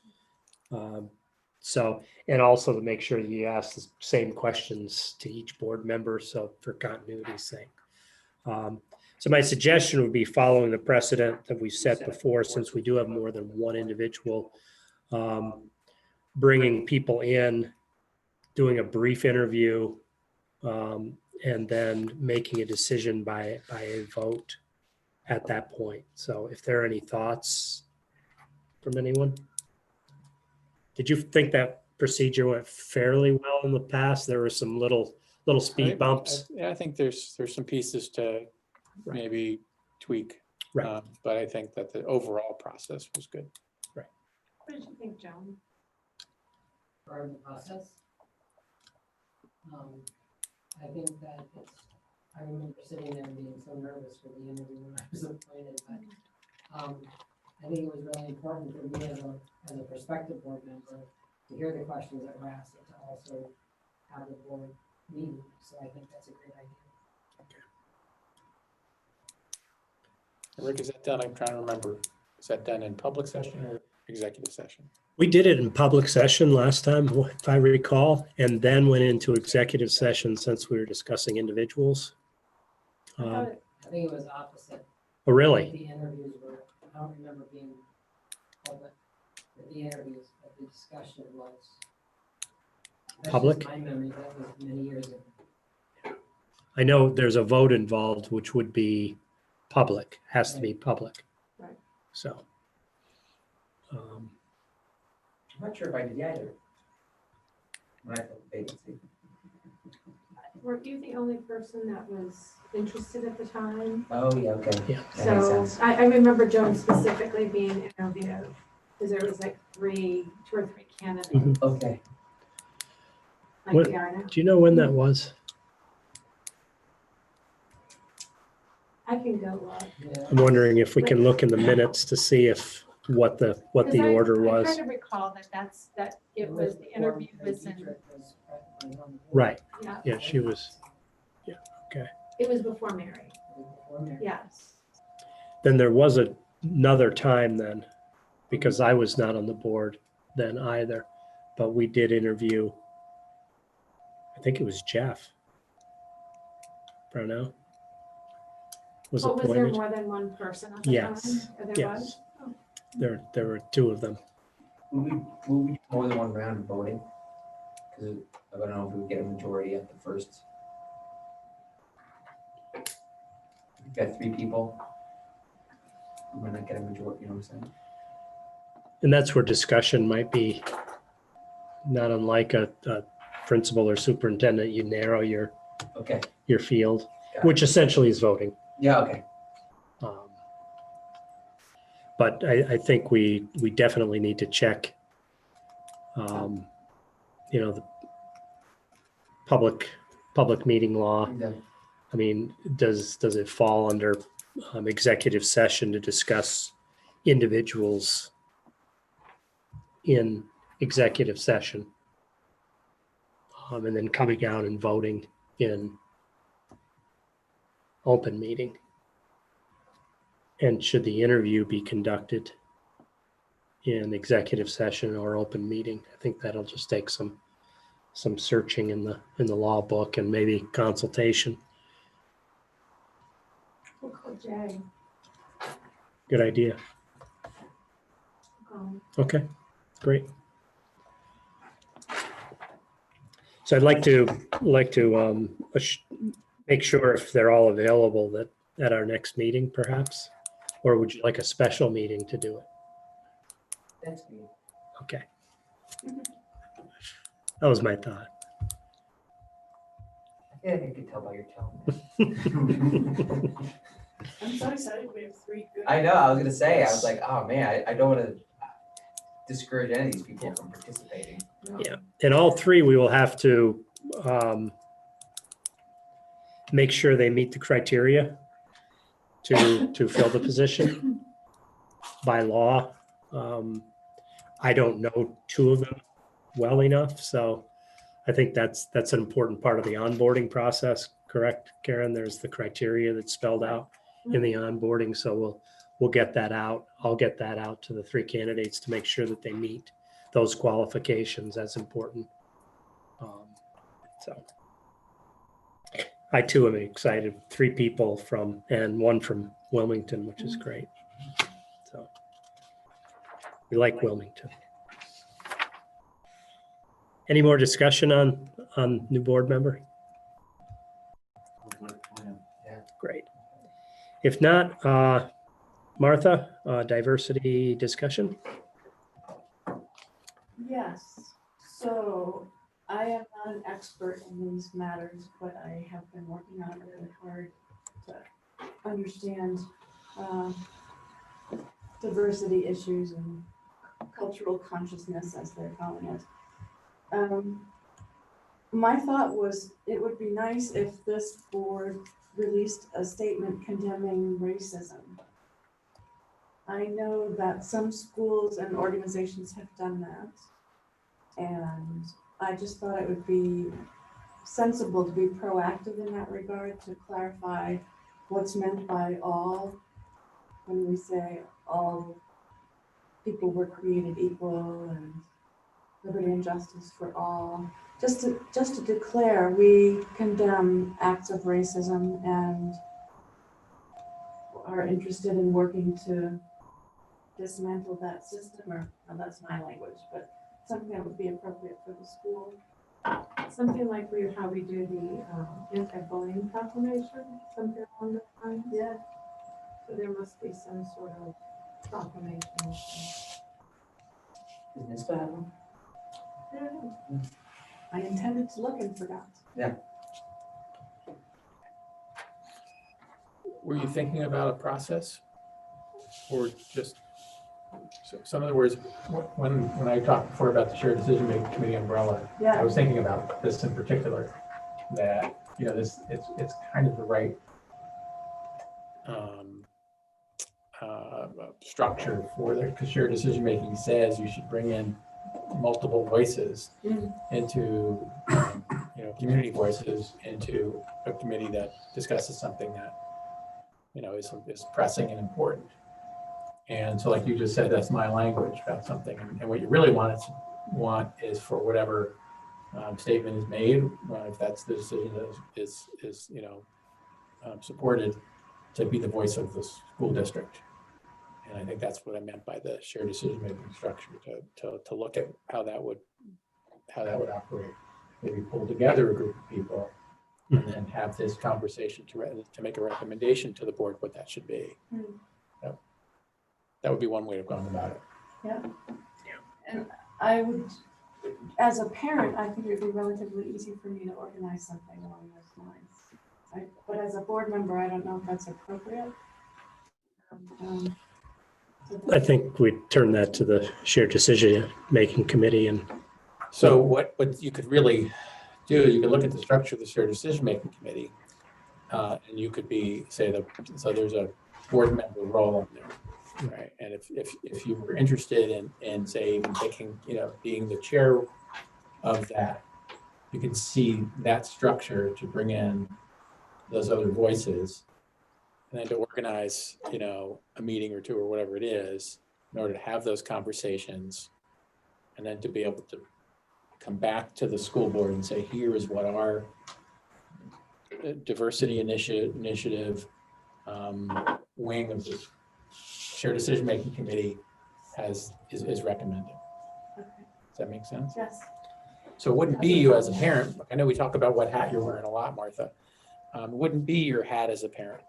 So, and also to make sure you ask the same questions to each board member. So for continuity's sake. So my suggestion would be following the precedent that we set before, since we do have more than 1 individual, bringing people in, doing a brief interview, and then making a decision by a vote at that point. So if there are any thoughts from anyone? Did you think that procedure went fairly well in the past? There were some little speed bumps. Yeah, I think there's some pieces to Right. maybe tweak. Right. But I think that the overall process was good. What did you think, Joan? Part of the process. I think that I remember sitting there and being so nervous for the interview when I was appointed, but I think it was really important for me as a prospective board member to hear the questions that were asked and to also have the board meeting. So I think that's a great idea. Rick, is that done? I'm trying to remember. Is that done in public session or executive session? We did it in public session last time, if I recall, and then went into executive session since we were discussing individuals. I think it was opposite. Oh, really? The interviews were, I don't remember being public, but the interviews, but the discussion was. That's just Public? my memory, that was many years ago. I know there's a vote involved, which would be public, has to be public. Right. So. I'm not sure if I did either. When I filled the vacancy. Were you the only person that was interested at the time? Oh, yeah, okay. Yeah. That makes So sense. I remember Joan specifically being interviewed, because there was like 2 or 3 candidates, Mhm. Okay. like What- we are now. Do you know when that was? I can go look. Yeah. I'm wondering if we can look in the minutes to see if what the 'Cause order I was. kind of recall that it was, the interview was in, Right. yeah, Yeah, she was. It was before Mary, yes. Then there was another time then, because I was not on the board then either, but we did interview. I think it was Jeff Brownell. Was But was there appointed. more than one person at the time? Yes, Or there yes. was? Oh. There were 2 of them. Will we do more than one round of voting? Because I don't know if we would get a majority at the first. you got 3 people. We're not getting a majority, you know what I'm saying? And that's where discussion might be not unlike a principal or superintendent. You narrow your Okay, field, got which essentially is voting. yeah, okay. But I think we definitely need to check, the public meeting law. Yeah. I mean, does it fall under executive session to discuss individuals in executive session? And then coming out and voting in open meeting? And should the interview be conducted in executive session or open meeting? I think that'll just take some searching in the law book and maybe consultation. We'll call Jay. Good idea. Okay, great. So I'd like to make sure if they're all available that at our next meeting, perhaps, or would you like a special meeting to do it? That's me. Okay. That was my thought. Yeah, I can tell by your tone. I'm so excited we have 3 good. I know, I was gonna say, I was like, oh man, I don't wanna discourage any of these people from participating. you know? Yeah. And all 3, we will have to make sure they meet the criteria to fill the position by law. I don't know 2 of them well enough, so I think that's an important part of the onboarding process, correct, Karen? There's the criteria that's spelled out in the onboarding, so we'll get that out. I'll get that out to the 3 candidates to make sure that they meet those qualifications. That's important. So I too am excited. 3 people and 1 from Wilmington, which is great. So we like Wilmington. Any more discussion on new board member? Great. If not, Martha, diversity discussion? Yes, so I am not an expert in these matters, but I have been working on it really hard to understand diversity issues and cultural consciousness, as they're calling it. My thought was it would be nice if this board released a statement condemning racism. I know that some schools and organizations have done that. And I just thought it would be sensible to be proactive in that regard, to clarify what's meant by all, when we say all people were created equal and liberty and justice for all. Just to declare we condemn acts of racism and are interested in working to dismantle that system, or well, that's my language, but something that would be appropriate for the school. Something like how we do the anti-bullying proclamation, something along those lines. Yeah. So there must be some sort of proclamation. Isn't this what happened? I intended to look and forgot. Were you thinking about a process? Or just, so in other words, when I talked before about the shared decision making committee umbrella, I Yeah, was thinking about this in particular, that, it's kind of the right structure for the shared decision making. Says you should bring in multiple voices into, community voices into a committee that discusses something that, is pressing and important. And so like you just said, that's my language about something. And what you really want is for whatever statement is made, if that's the decision that is supported, to be the voice of the school district. And I think that's what I meant by the shared decision-making structure, to look at how that would operate. Maybe pull together a group of people and then have this conversation to make a recommendation to the board what that should be. Hmm. That would be one way of going about it. Yeah. And I would, as a parent, I think it would be relatively easy for me to organize something along those lines. But as a board member, I don't know if that's appropriate. I think we turn that to the shared decision-making committee and So what you could really do, you could look at the structure of the shared decision-making committee. And you could be, so there's a board member role in there, right? And if you were interested in say, even taking, being the chair of that, you can see that structure to bring in those other voices. And then to organize, a meeting or two or whatever it is, in order to have those conversations. And then to be able to come back to the school board and say, here is what our diversity initiative wing of the shared decision-making committee is recommending. Okay. Does that make sense? Yes. So it wouldn't be you as a parent. I know we talk about what hat you're wearing a lot, Martha. It wouldn't be your hat as a parent.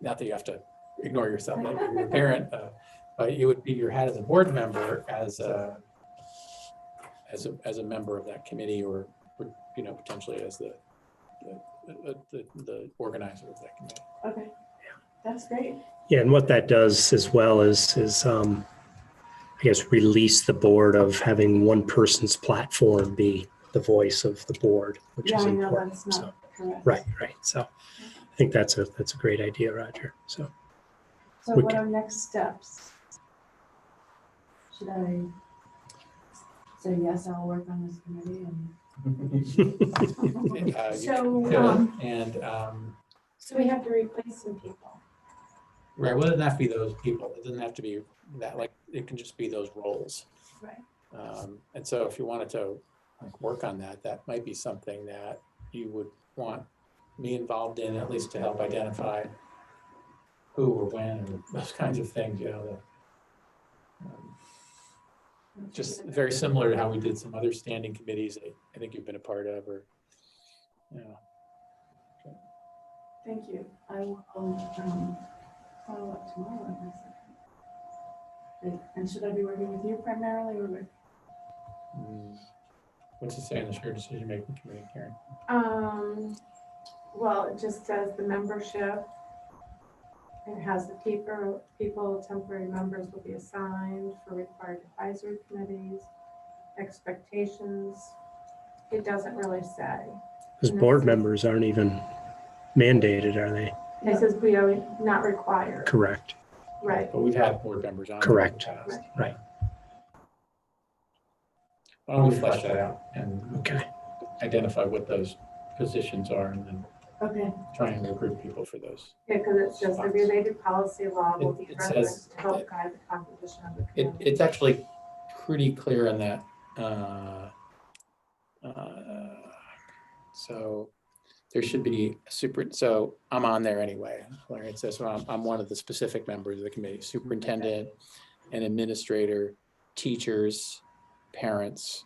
Not that you have to ignore yourself, like you're a parent, but it would be your hat as a board member, as a member of that committee, or potentially as the organizer of that committee. Okay. That's great. yeah, and what that does as well is I guess release the board of having one person's platform be the voice of the board, which Yeah, is I know important. that's So, not correct. right. So I think that's a great idea, Roger. So So We what can- are next steps? Should I say, yes, I'll work on this committee and? You So, could, and So we have to replace some people. right, well, it doesn't have to be those people. It doesn't have to be that, like, it can just be those roles. Right. And so if you wanted to work on that, that might be something that you would want me involved in, at least to help identify who or when, or those kinds of things, just very similar to how we did some other standing committees that I think you've been a part of, or, Thank you. I will follow up tomorrow, I guess. Great. And should I be working with you primarily or with? What's it say in the shared decision-making committee, Karen? Well, it just says the membership. It has the people, temporary members will be assigned for required advisory committees, expectations. It doesn't really say. Because board members aren't even mandated, are they? It says we are not required. Correct. Right. But we've had board members on. in the Correct. past. Right. Why don't we flesh that out and Okay. identify what those positions are, and then Okay. try and recruit people for those. Yeah, because it says the related policy law will be It referenced says- to help guide the composition of the It, committee. it's actually pretty clear in that. So there should be a so I'm on there anyway. Larry, it says, well, I'm one of the specific members of the committee: superintendent, and administrator, teachers, parents.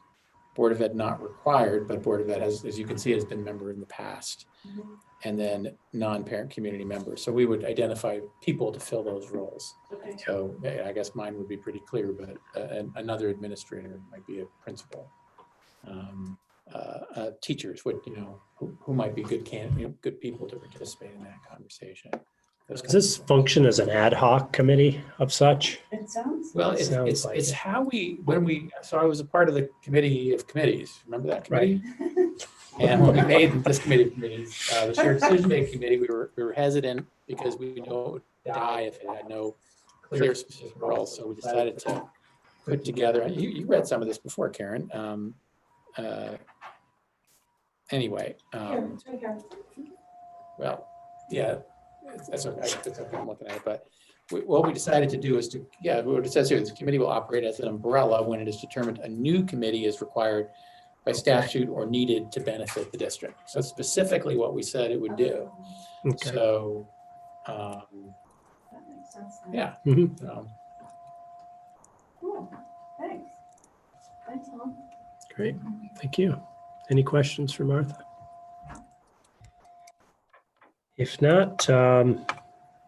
Board of Ed not required, but Board of Ed has, as you can see, has been a member in the past. Mhm. And then non-parent community members. So we would identify people to fill those roles. Okay. So I guess mine would be pretty clear, but another administrator might be a principal. Teachers would, who might be good good people to participate in that conversation. Those Does kinds this of things. function as an ad hoc committee of such? It sounds. Well, It it's, sounds it's, like it's it. how so I was a part of the committee of committees. Remember that committee? And when we made this committee of committees, the shared decision-making committee, we were hesitant because we know it would die if it had no clear specific role. So we decided to put together, you read some of this before, Karen. Anyway, Here, it's right here. well, yeah, that's okay. It's okay. I'm looking at it, but what we decided to do is what it says here, this committee will operate as an umbrella when it is determined a new committee is required by statute or needed to benefit the district. So specifically what we said it would do. Okay. So, That makes sense. then. yeah. Mhm. Cool. Thanks. Thanks, Tom. Great. Thank you. Any questions for Martha? If not,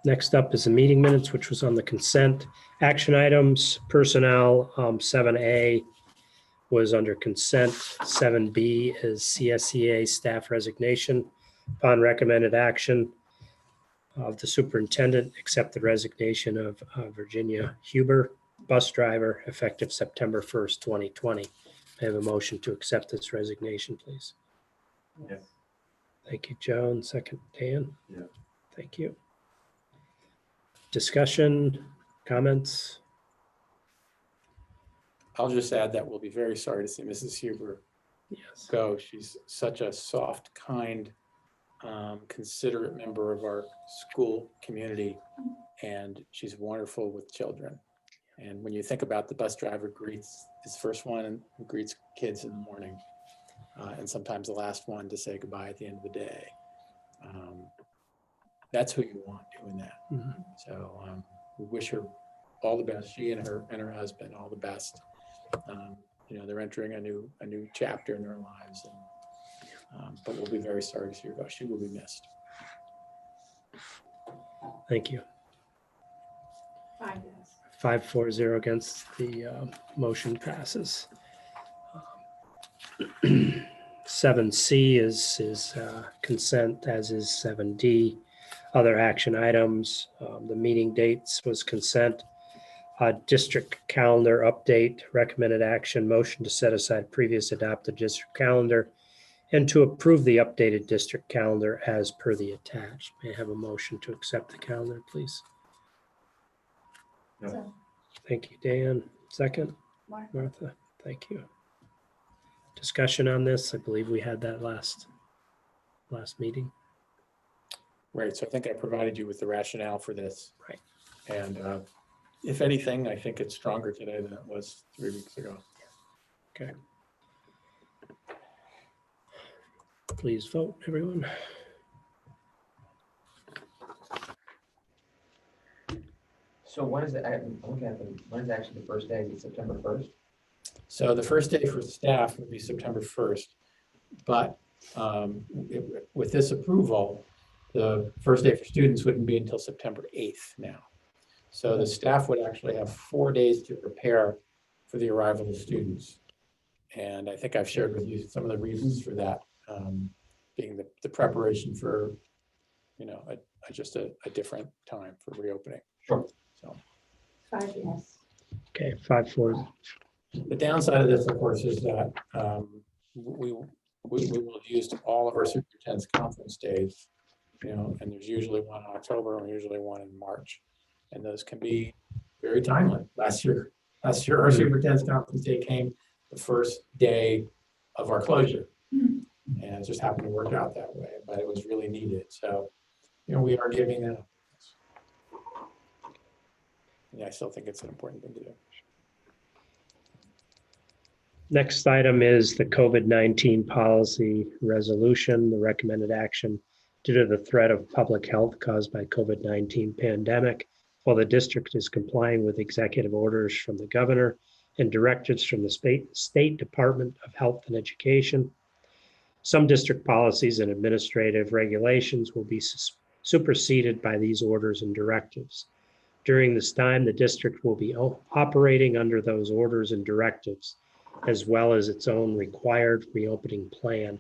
next up is the meeting minutes, which was on the consent. Action items, personnel, 7A was under consent. 7B is CSEA staff resignation. Upon recommended action of the superintendent, accept the resignation of Virginia Huber, bus driver, effective September 1st, 2020. I have a motion to accept this resignation, please. Yes. Thank you, Joan. Second, Dan. Yeah. Thank you. Discussion, comments? I'll just add that we'll be very sorry to see Mrs. Huber Yes. go. She's such a soft, kind, considerate member of our school community, and she's wonderful with children. And when you think about the bus driver greets his first one and greets kids in the morning, and sometimes the last one to say goodbye at the end of the day, that's who you want doing that. Mhm. So we wish her all the best. She and her husband all the best. They're entering a new chapter in their lives, and but we'll be very sorry to see her go. She will be missed. Thank you. 5 yes. 5-4-0 against, the motion passes. 7C is consent, as is 7D. Other action items, the meeting dates was consent. District calendar update, recommended action, motion to set aside previous adopted district calendar and to approve the updated district calendar as per the attached. May I have a motion to accept the calendar, please? Yes. Thank you, Dan. Second, Mark, Martha, thank you. Discussion on this, I believe we had that last meeting. Right. So I think I provided you with the rationale for this. Right. And if anything, I think it's stronger today than it was 3 weeks ago. Okay. Please vote, everyone. So when is it, I'm looking at when is actually the first day? Is it September 1st? So the first day for staff would be September 1st. But with this approval, the first day for students wouldn't be until September 8th now. So the staff would actually have 4 days to prepare for the arrival of students. And I think I've shared with you some of the reasons for that, being the preparation for, just a different time for reopening. Sure. So 5 yes. Okay, 5-4. the downside of this, of course, is that we will have used all of our superintendent's conference days, and there's usually one in October and usually one in March. And those can be very timely. Last year, our superintendent's conference day came the first day of our closure. And it just happened to work out that way, but it was really needed. So, we are giving them. Yeah, I still think it's an important thing to do. Next item is the COVID-19 policy resolution, the recommended action due to the threat of public health caused by COVID-19 pandemic. While the district is complying with executive orders from the governor and directives from the State Department of Health and Education, some district policies and administrative regulations will be superseded by these orders and directives. During this time, the district will be operating under those orders and directives, as well as its own required reopening plan.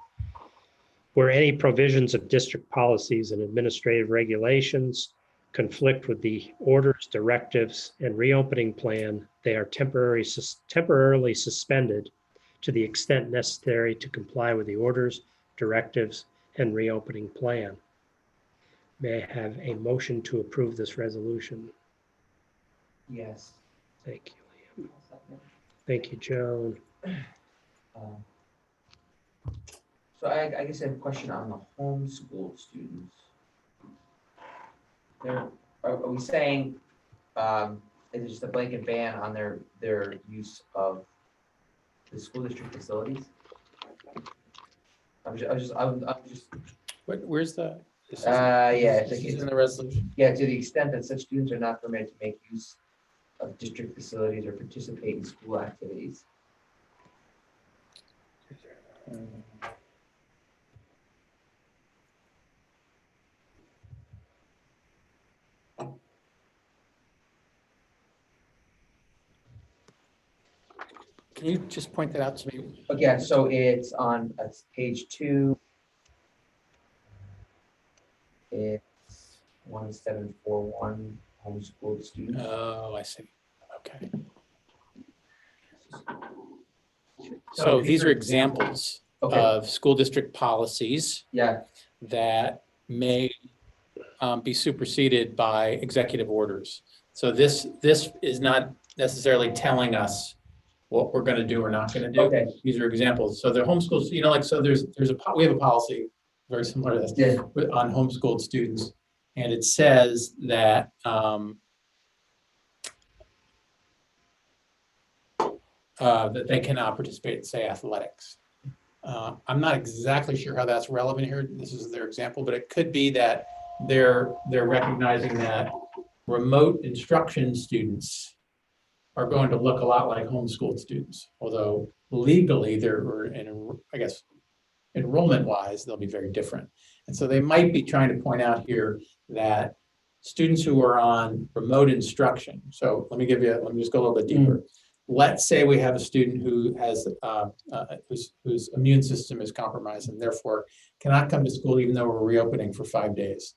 Where any provisions of district policies and administrative regulations conflict with the orders, directives, and reopening plan, they are temporarily suspended to the extent necessary to comply with the orders, directives, and reopening plan. May I have a motion to approve this resolution? Yes. Thank you, Liam. Thank you, Joan. So I guess I have a question on the homeschool students. Are we saying, is it just a blanket ban on their use of the school district facilities? I'm just. Where's the? This is- Yeah, I This think is it's, in the resolution. yeah, to the extent that such students are not permitted to make use of district facilities or participate in school activities. Can you just point that out to me? Okay, so it's on, page 2. It's 1741, homeschooled students. Oh, I see. Okay. So these are examples Okay, of school district policies yeah, that may be superseded by executive orders. So this is not necessarily telling us what we're going to do or not going to do. okay, These are examples. So the homeschools, you know, like, so we have a policy very similar to this yeah, on homeschooled students. And it says that that they cannot participate in, say, athletics. I'm not exactly sure how that's relevant here. This is their example, but it could be that they're recognizing that remote instruction students are going to look a lot like homeschooled students, although legally I guess enrollment wise, they'll be very different. And so they might be trying to point out here that students who are on remote instruction. So let me just go a little bit deeper. Let's say we have a student who has whose immune system is compromised and therefore cannot come to school even though we're reopening for 5 days,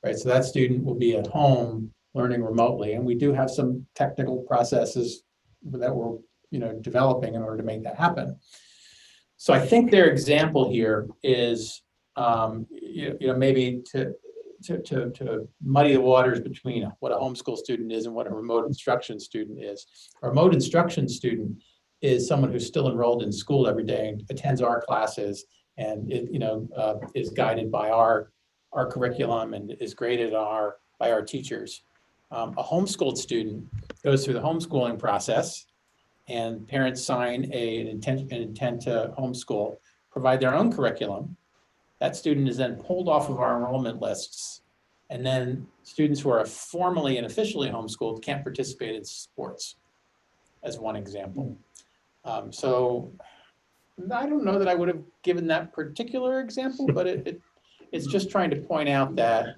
right? So that student will be at home learning remotely, and we do have some technical processes that we're developing in order to make that happen. So I think their example here is maybe to muddy the waters between what a homeschool student is and what a remote instruction student is. A remote instruction student is someone who's still enrolled in school every day and attends our classes and is guided by our curriculum and is graded by our teachers. A homeschooled student goes through the homeschooling process, and parents sign an intent to homeschool, provide their own curriculum. That student is then pulled off of our enrollment lists. And then students who are formally and officially homeschooled can't participate in sports, as one example. So I don't know that I would have given that particular example, but it's just trying to point out that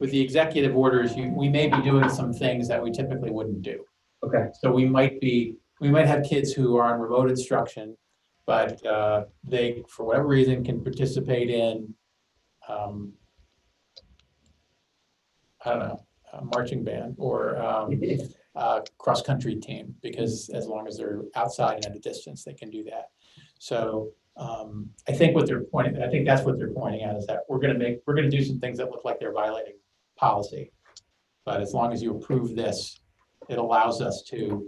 with the executive orders, we may be doing some things that we typically wouldn't do. okay, So we might have kids who are on remote instruction, but they, for whatever reason, can participate in, I don't know, a marching band or a cross-country team, because as long as they're outside and at a distance, they can do that. So I think that's what they're pointing at, is that we're going to do some things that look like they're violating policy. But as long as you approve this, it allows us to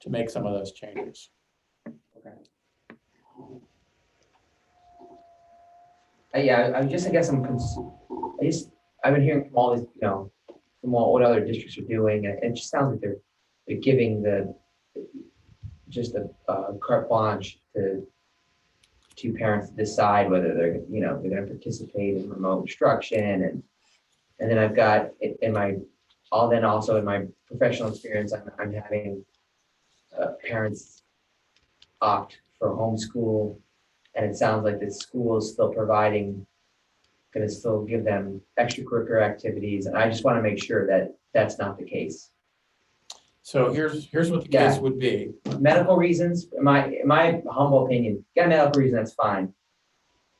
make some of those changes. yeah, I guess I've been hearing from all these, from what other districts are doing, and it just sounds like they're giving just a carte blanche to parents to decide whether they're going to participate in remote instruction, and then I've got also in my professional experience, I'm having parents opt for homeschool, and it sounds like the school is still going to still give them extracurricular activities, and I just want to make sure that that's not the case. So here's what the case would be. Medical reasons, in my humble opinion, got a medical reason, that's fine.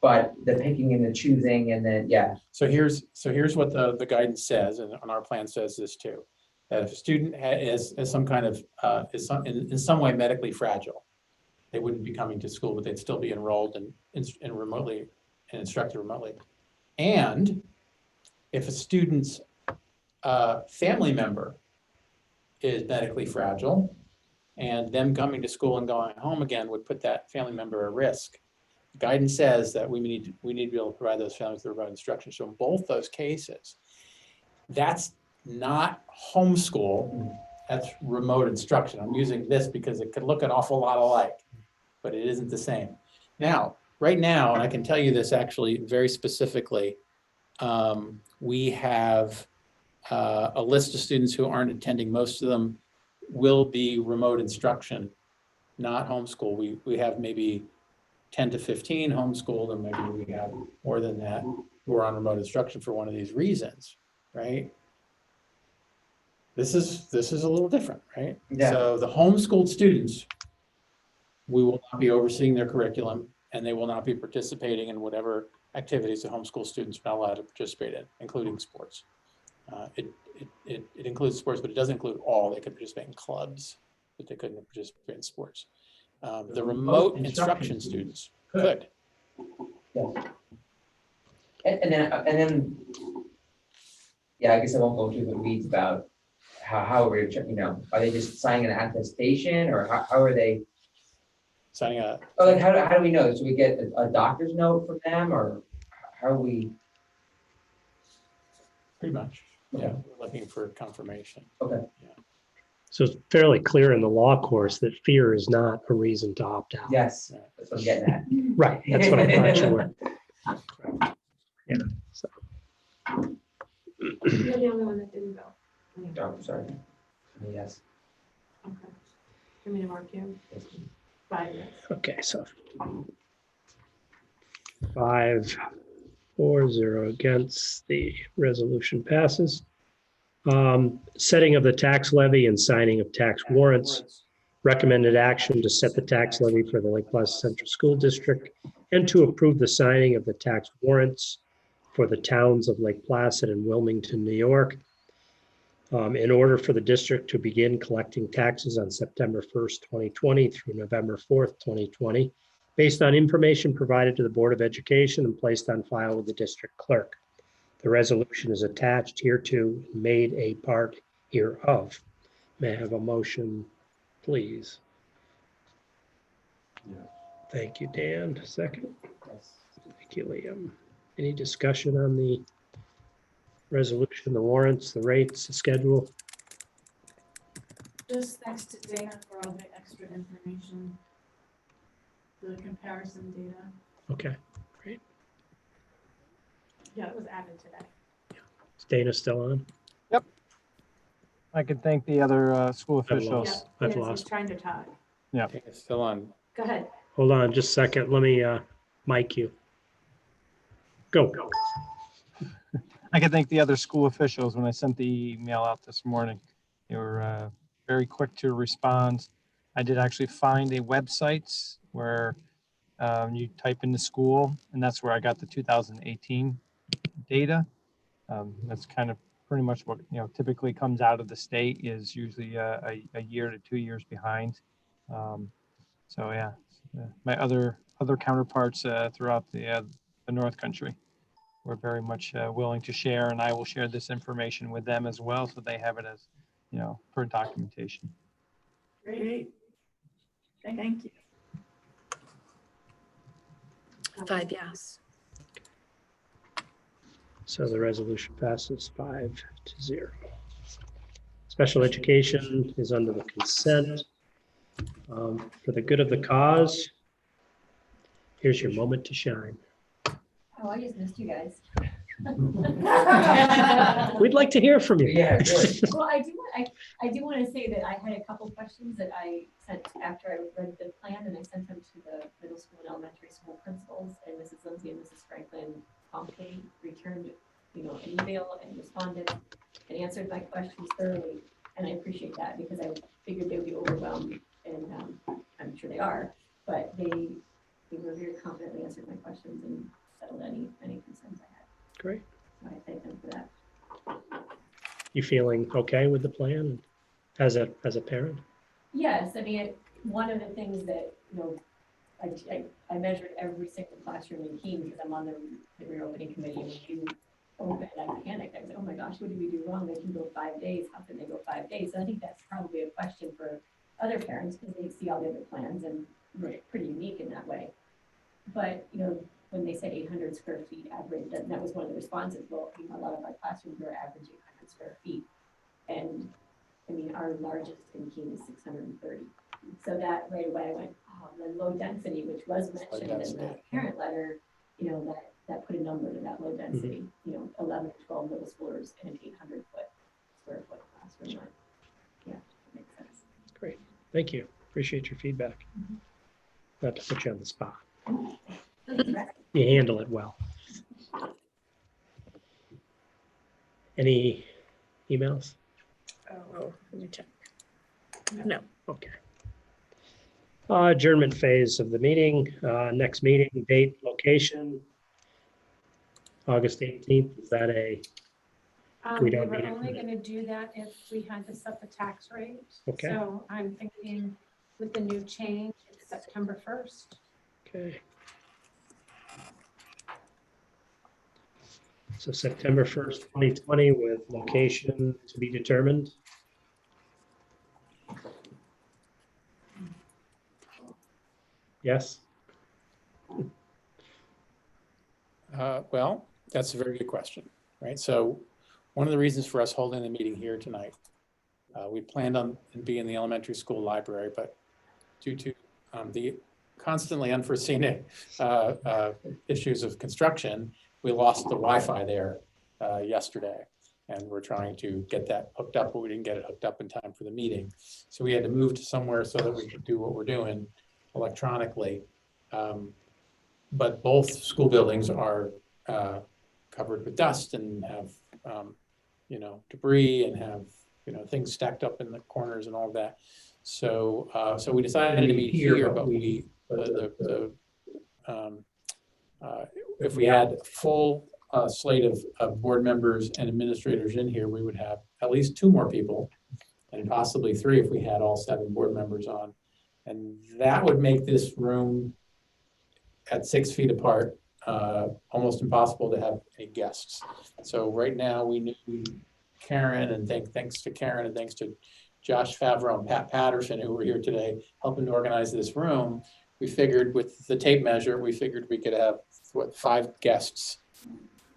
But the picking and the choosing, and then, So here's what the guidance says, and on our plan says this too, that if a student is some kind of is in some way medically fragile, they wouldn't be coming to school, but they'd still be enrolled and remotely and instructed remotely. And if a student's family member is medically fragile, and them coming to school and going home again would put that family member at risk. Guidance says that we need to be able to provide those families with remote instruction. So in both those cases, that's not homeschool, that's remote instruction. I'm using this because it could look an awful lot alike, but it isn't the same. Now, right now, and I can tell you this actually very specifically, we have a list of students who aren't attending. Most of them will be remote instruction, not homeschool. We have maybe 10 to 15 homeschooled, and maybe we have more than that who are on remote instruction for one of these reasons, right? This is a little different, right? Yeah. So the homeschooled students we will not be overseeing their curriculum, and they will not be participating in whatever activities the homeschool students are not allowed to participate in, including sports. It includes sports, but it doesn't include all. They could participate in clubs, but they couldn't participate in sports. The remote instruction students could. Yes. And then, yeah, I guess I won't go through the weeds about how we're, are they just signing an attestation, or how are they? Signing up. Oh, like, how do we know? Do we get a doctor's note from them, or how are we? Pretty much, yeah, we're looking for confirmation. Okay. Yeah. So it's fairly clear in the law course that fear is not a reason to opt out. Yes, that's what I'm getting at. Right, that's what I thought you were. Yeah, so, You're the only one that didn't go. Oh, sorry. Yes. Okay. Give me to mark you. 5 yes. okay, so 5-4-0 against, the resolution passes. Setting of the tax levy and signing of tax warrants. Recommended action to set the tax levy for the Lake Placid Central School District and to approve the signing of the tax warrants for the towns of Lake Placid and Wilmington, New York, in order for the district to begin collecting taxes on September 1st, 2020 through November 4th, 2020, based on information provided to the Board of Education and placed on file with the district clerk. The resolution is attached hereto and made a part hereof. May I have a motion, please? Yeah. Thank you, Dan. Second. Yes. Thank you, Liam. Any discussion on the resolution, the warrants, the rates, the schedule? Just thanks to Dana for all the extra information, the comparison data. Okay, great. Yeah, it was added today. Is Dana still on? I could thank the other school I've officials. lost. Yeah, I've yes, he's lost. trying to talk. I think it's still on. Go ahead. Hold on just a second. Let me mic you. Go. I could thank the other school officials when I sent the email out this morning. They were very quick to respond. I did actually find a website where you type in the school, and that's where I got the 2018 data. That's kind of pretty much what typically comes out of the state, is usually a year to 2 years behind. So yeah, my other counterparts throughout the North Country were very much willing to share, and I will share this information with them as well, so they have it as for documentation. Great. Thank you. 5 yes. So the resolution passes 5-0. Special education is under the consent. For the good of the cause, here's your moment to shine. Oh, I just missed you guys. We'd like to hear from you. Yeah, good. Well, I do want to say that I had a couple questions that I sent after I read the plan, and I sent them to the middle school and elementary school principals, and Mrs. Lindsay and Mrs. Franklin promptly returned, an email and responded and answered my questions thoroughly. And I appreciate that, because I figured they would be overwhelmed, and I'm sure they are, but they were very confidently answered my questions and settled any concerns I had. Great. So I thank them for that. You feeling okay with the plan as a parent? Yes, I mean, one of the things that, I measured every single classroom in Keene, because I'm on the reopening committee, and when you open, I panicked. I was like, oh my gosh, what did we do wrong? They can go 5 days. How can they go 5 days? So I think that's probably a question for other parents, because they see all the other plans and we're pretty unique in that way. But, when they said 800 square feet average, that was one of the responses. Well, a lot of our classrooms are average 800 square feet. And I mean, our largest in Keene is 630. So that right away I went, oh, the low density, which was mentioned in the parent letter, that put a number to that low density, 11 or 12 middle schoolers in an 800 square foot classroom. Yeah, that makes sense. Great. Thank you. Appreciate your feedback. Not to put you on the spot. You handle it well. Any emails? Oh, let me check. No. Okay. Adjournment phase of the meeting, next meeting, date, location. August 18th, is that a, We We don't were need it. only gonna do that if we had to set the tax rate. Okay. So I'm thinking with the new change, it's September 1st. okay. So September 1st, 2020 with location to be determined. Yes, Well, that's a very good question, right? So one of the reasons for us holding the meeting here tonight, we planned on being in the elementary school library, but due to the constantly unforeseen issues of construction, we lost the Wi-Fi there yesterday. And we're trying to get that hooked up, but we didn't get it hooked up in time for the meeting. So we had to move to somewhere so that we could do what we're doing electronically. But both school buildings are covered with dust and have, debris and have, things stacked up in the corners and all of that. So, so we decided to meet here, but if we had a full slate of board members and administrators in here, we would have at least 2 more people and possibly 3 if we had all 7 board members on. And that would make this room at 6 feet apart, almost impossible to have any guests. So right now we knew Karen, and thanks to Karen and thanks to Josh Favreau and Pat Patterson, who were here today, helping to organize this room. We figured with the tape measure, we figured we could have 5 guests.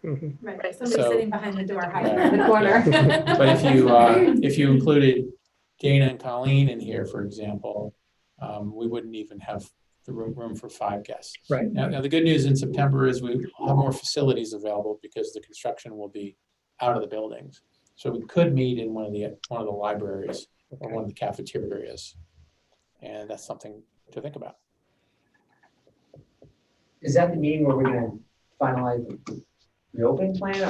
Right, So- somebody sitting behind the door, hiding in the corner. But if you included Dana and Colleen in here, for example, we wouldn't even have the room for 5 guests. right. Now, the good news in September is we will have more facilities available because the construction will be out of the buildings. So we could meet in one of the libraries or one of the cafeterias. And that's something to think about. Is that the meeting where we're gonna finalize the reopening plan,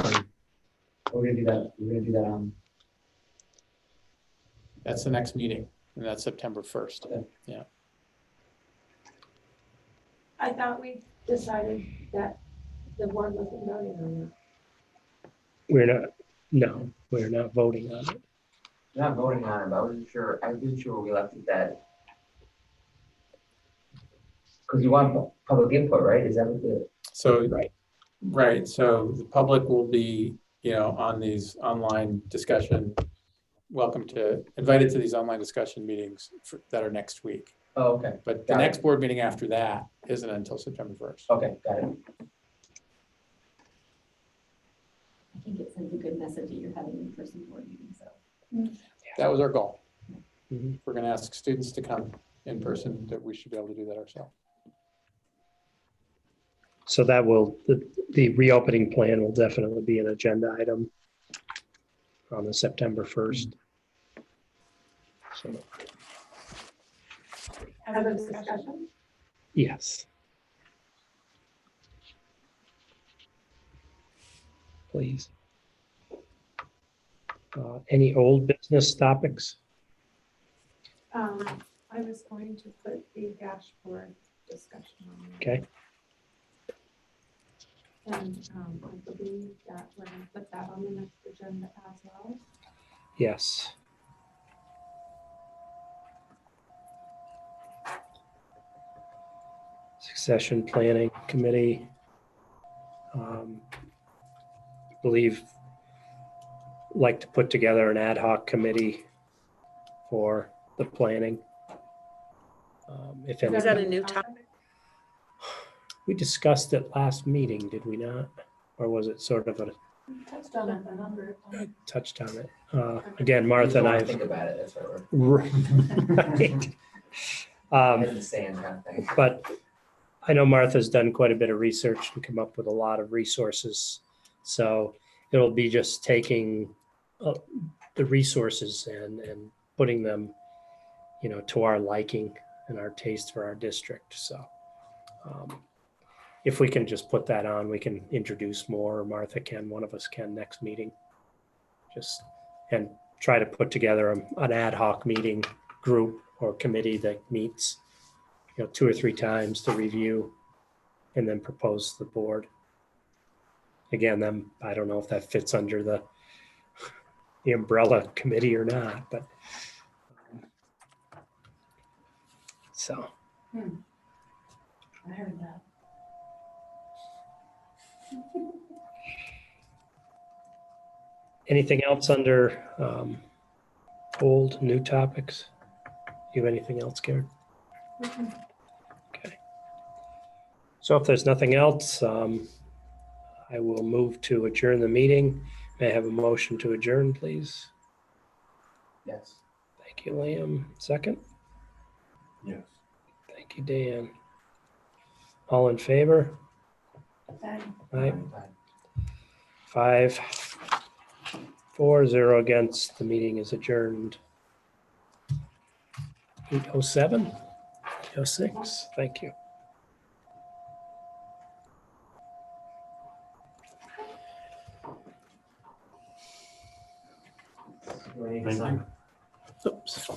or we're gonna do that, That's the next meeting, and that's September 1st. Yeah. I thought we decided that the board wasn't voting on We're not voting on it. we're not voting on it, but I wasn't sure where we left it at. Because you want public input, right? Is that what the? So, Right. right, so the public will be, on these online discussion, invited to these online discussion meetings that are next week. Oh, okay, But the Got it. next board meeting after that isn't until September 1st. okay, got it. I think it sends a good message that you're having an in-person board meeting, so. That was our goal. Mhm. If we're gonna ask students to come in person, that we should be able to do that ourselves. So that the reopening plan will definitely be an agenda item on the September 1st. So, Have a discussion? yes. Please. Any old business topics? I was going to put the dashboard discussion on. there. Okay, And I believe that we're gonna put that on the next agenda as well. yes. Succession Planning Committee. Believe like to put together an ad hoc committee for the planning. If Is any, a new topic? we discussed it last meeting, did we not? Or was it sort of a Touched on it a number of times. touched on it? Again, Martha and I. Think about it, that's what we're, Right. head in the sand kind of thing. But I know Martha's done quite a bit of research and come up with a lot of resources. So it'll be just taking the resources and putting them, to our liking and our taste for our district. So if we can just put that on, we can introduce more, or Martha can, one of us can next meeting. And try to put together an ad hoc meeting group or committee that meets 2 or 3 times to review and then propose to the board. Again, I don't know if that fits under the umbrella committee or not, but so. I heard that. Anything else under old, new topics? You have anything else, Karen? Okay. So if there's nothing else, I will move to adjourn the meeting. May I have a motion to adjourn, please? Yes. Thank you, Liam. Second? Yes. Thank you, Dan. All in favor? Aye. Aye. 5, 4, 0 against. The meeting is adjourned. 8:07, 8:06. Thank you. Thank you. Oops.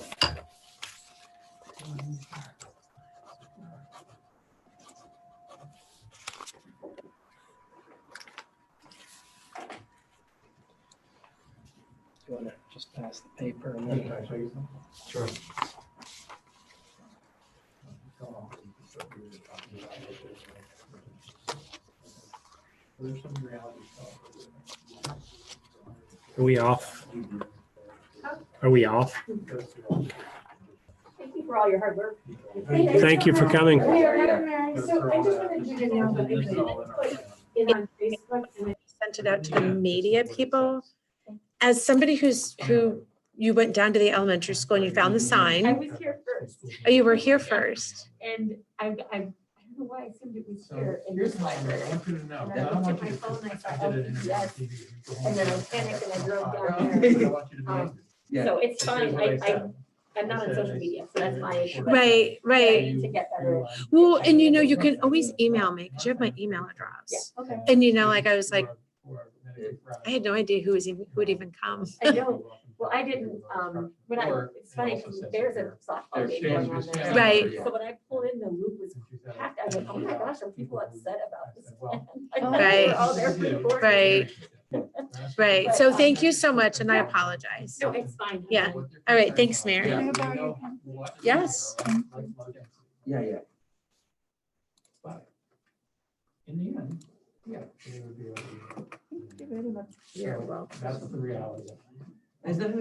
You want to just pass the paper and then? Sure. Are we off? Are we off? Thank you for all your hard work. Thank you for coming. So I just wanted you to know that I did put it on Facebook and I sent it out to the media people. As somebody who you went down to the elementary school and you found the I sign. was here first, Oh, you were here first. and I don't know why I assumed it was So here in here's this my, I library. want you to know. And I I don't looked want at you my to phone think and I I thought, did it in oh, the yes. TV. Go home And then I and panicked and I drove I down want there. you to Um, be angry. So it's But fine, here's what I said. I'm not on social media, so that's my issue. Right, I right. need to get better. Well, and you can always email me because you have my email address. Okay. And like I was like, I had no idea who would even come. I know. Well, I didn't, it's funny, because there's a softball game going on there. Right. So when I pulled in, the loop was packed. I was like, oh my gosh, are people upset about this? I thought Right. they were all there before. Right. Right. So thank you so much and I apologize. No, it's fine. Yeah. All right. Thanks, Mary. Yes. Yeah, yeah. But in the end, yeah. It would be like- You're welcome. That's the reality. Is that